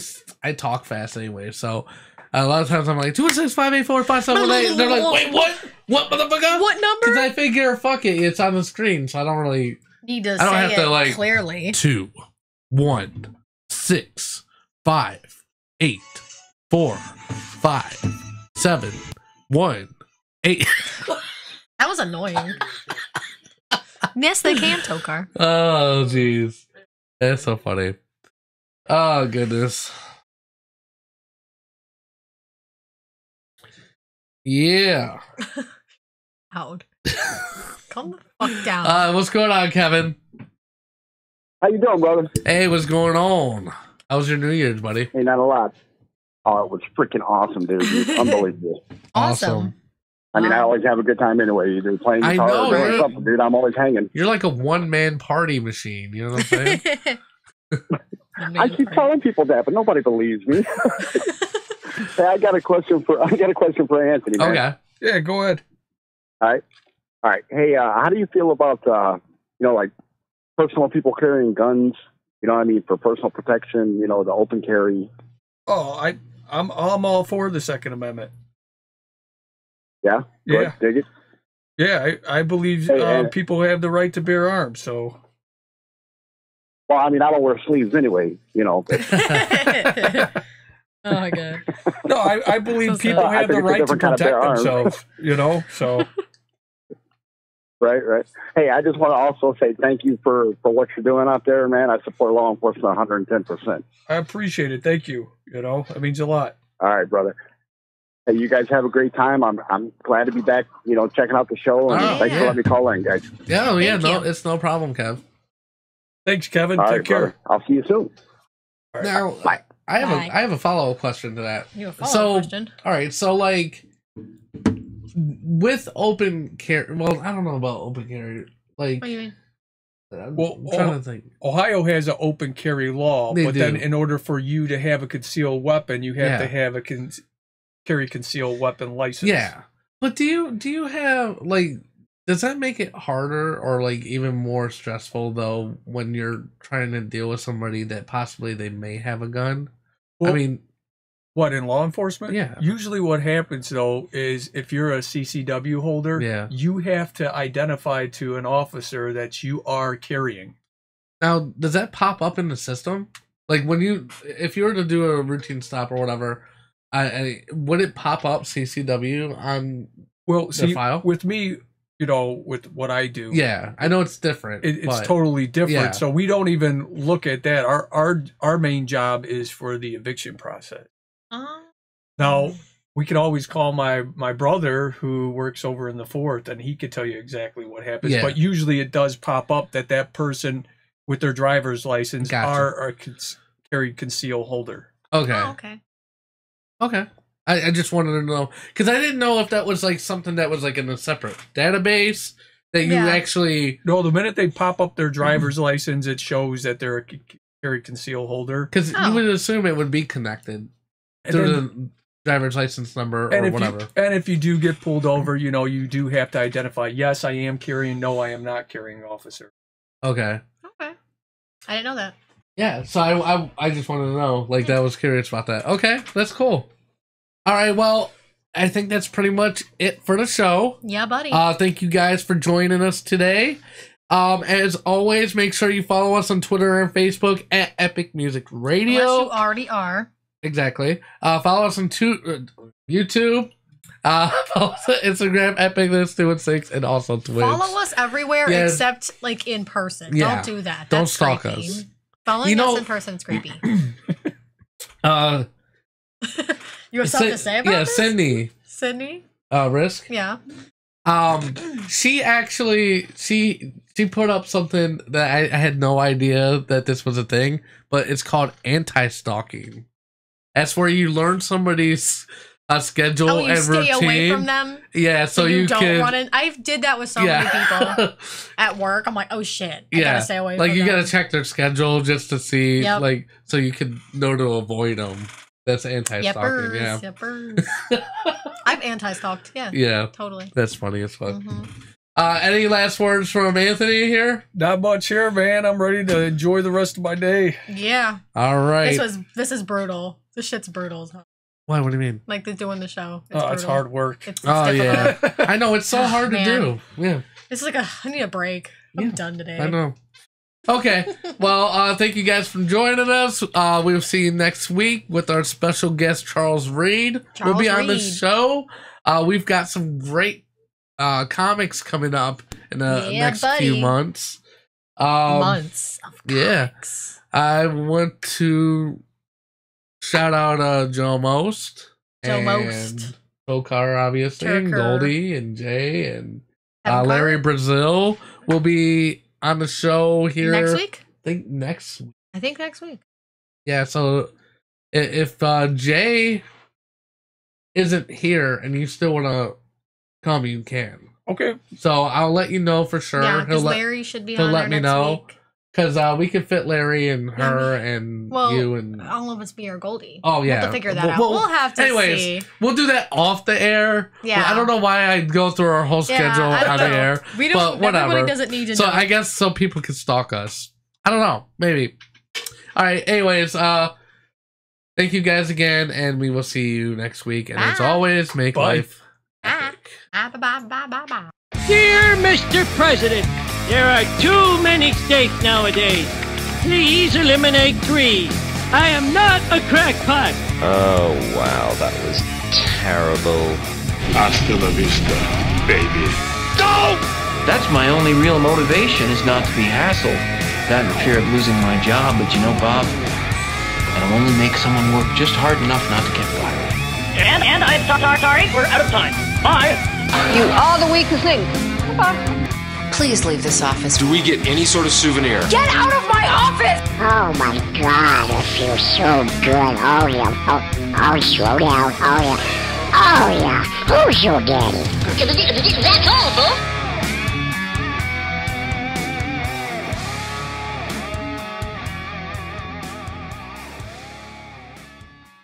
talk fast anyway, so a lot of times I'm like, 216-584-5718. They're like, wait, what? What, motherfucker? What number? Because I figure, fuck it, it's on the screen, so I don't really need to say it clearly. 2, 1, 6, 5, 8, 4, 5, 7, 1, 8. That was annoying. Yes, they can, Tokar. Oh, jeez. That's so funny. Oh, goodness. Yeah. Out. Calm the fuck down. What's going on, Kevin? How you doing, brother? Hey, what's going on? How was your New Year's, buddy? Hey, not a lot. Oh, it was freaking awesome, dude. It was unbelievable. Awesome. I mean, I always have a good time anyway. Either playing I guitar know, or doing right? something, dude. I'm always hanging. You're like a one-man party machine. You know what I'm saying? I keep telling people that, but nobody believes me. Hey, I got a question for Anthony. Man. Okay. Yeah, go ahead. All right. Hey, how do you feel about like personal people carrying guns? You know what I mean, for personal protection. You know, the open carry. Oh, I'm all for the Second Amendment. Yeah. Good. Yeah. Dig it. Yeah, I believe people have the right to bear arms. So. Well, I mean, I don't wear sleeves anyway. You know. Oh my god. No, I believe people have the right to protect themselves. You know, so. Right. Hey, I just want to also say thank you for what you're doing out there, man. I support law enforcement 110%. I appreciate it. Thank you. You know, it means a lot. All right, brother. Hey, you guys have a great time. I'm glad to be back, checking out the show. And thanks for letting me call in, guys. Yeah, it's no problem, Kev. Thanks, Kevin. All Take right, care. Brother. I'll see you soon. Right. Now, bye. I have a follow-up question to that. You have a follow-up question? All right, so like with open carry, well, I don't know about open carry. Like, what do you mean? I'm trying to think. Ohio has an open carry law, but then in order for you to have a concealed weapon, you have to have a carry concealed weapon license. Yeah, but do you have like? Does that make it harder or like even more stressful though when you're trying to deal with somebody that possibly they may have a gun? Well, I mean, what, in law enforcement? Yeah. Usually what happens though is if you're a CCW holder, you have to identify to an officer that you are carrying. Now, does that pop up in the system? Like if you were to do a routine stop or whatever, would it pop up CCW on the file? With me, with what I do. Yeah, I know it's different. It's totally different. Yeah. So we don't even look at that. Our main job is for the eviction process. Now, we can always call my brother who works over in the 4th, and he could tell you exactly what happens. Yeah. But usually it does pop up that person with their driver's license are carry concealed holder. Okay. Oh, okay. Okay. I just wanted to know because I didn't know if that was like something that was like in a separate database that you actually. No, the minute they pop up their driver's license, it shows that they're a carry conceal holder. Because you would assume it would be connected to the driver's license number or whatever. And if you do get pulled over, you do have to identify. Yes, I am carrying. No, I am not carrying, officer. Okay. Okay. I didn't know that. Yeah. So I just wanted to know. Like I was curious about that. Okay, that's cool. All right, well, I think that's pretty much it for the show. Yeah, buddy. Thank you guys for joining us today. As always, make sure you follow us on Twitter and Facebook at Epic Music Radio. Unless you already are. Exactly. Follow us on YouTube. Follow us on Instagram, Epic This 216, and also Twitch. Follow us everywhere except like in person. Yeah. Don't do that. Don't That's stalk creepy. us. Following us in person is creepy. You have something to say about this? Sydney. Sydney? Risk? Yeah. She actually she put up something that I had no idea that this was a thing, but it's called anti-stalking. That's where you learn somebody's schedule you and stay routine. away from them. Yeah, so you don't can run in. I did that with so many people at work. I'm like, oh shit, I gotta stay away. Like from you them. gotta check their schedule just to see, like, so you can know to avoid them. That's anti-stalking. Yippers. I've anti-stalked. Yeah. Yeah. Totally. That's funny as fuck. Any last words from Anthony here? Not much here, man. I'm ready to enjoy the rest of my day. Yeah. All right. This is brutal. This shit's brutal. Why? What do you mean? Like they're doing the show. It's hard work. It's yeah. I know it's so hard to do. Yeah. It's like I need a break. I'm done today. I know. Okay. Well, thank you guys for joining us. We'll see you next week with our special guest, Charles Reed. We'll be on the show. We've got some great comics coming up in the next few months. Months of comics. Yeah. I want to shout out Joe Most. Tokar, obviously. And Goldie and Jay and Larry Brazil will be on the show here next week. think next week. I think next week. Yeah, so if Jay isn't here and you still want to come, you can. Okay. So I'll let you know for sure. Yeah, because Larry should be he'll on let me next know. week. Because we can fit Larry and her and you and all of us be our Goldie. Oh yeah, we'll have to figure that out. We'll have to see. We'll do that off the air. Yeah, I don't know why I go through our whole schedule on the air. We don't. But whatever. Everybody doesn't need to know. So I guess so people can stalk us. I don't know. Maybe. All right. Anyways, thank you guys again, and we will see you next week. And as always, make life. Bye. Bye. Dear Mr. President, there are too many states nowadays. Please eliminate 3. I am not a crackpot. Oh, wow, that was terrible. Hasta la vista, baby. Go! That's my only real motivation, is not to be hassled. That and the fear of losing my job, but you know, Bob, that'll only make someone work just hard enough not to get fired. And I'm sorry, we're out of time. Bye. You are the weakest link. Goodbye. Please leave this office. Do we get any sort of souvenir? Get out of my office! Oh my God, it feels so good. Oh yeah. Oh, slow down. Oh yeah. Oh yeah. Who's your daddy? That's all, folks.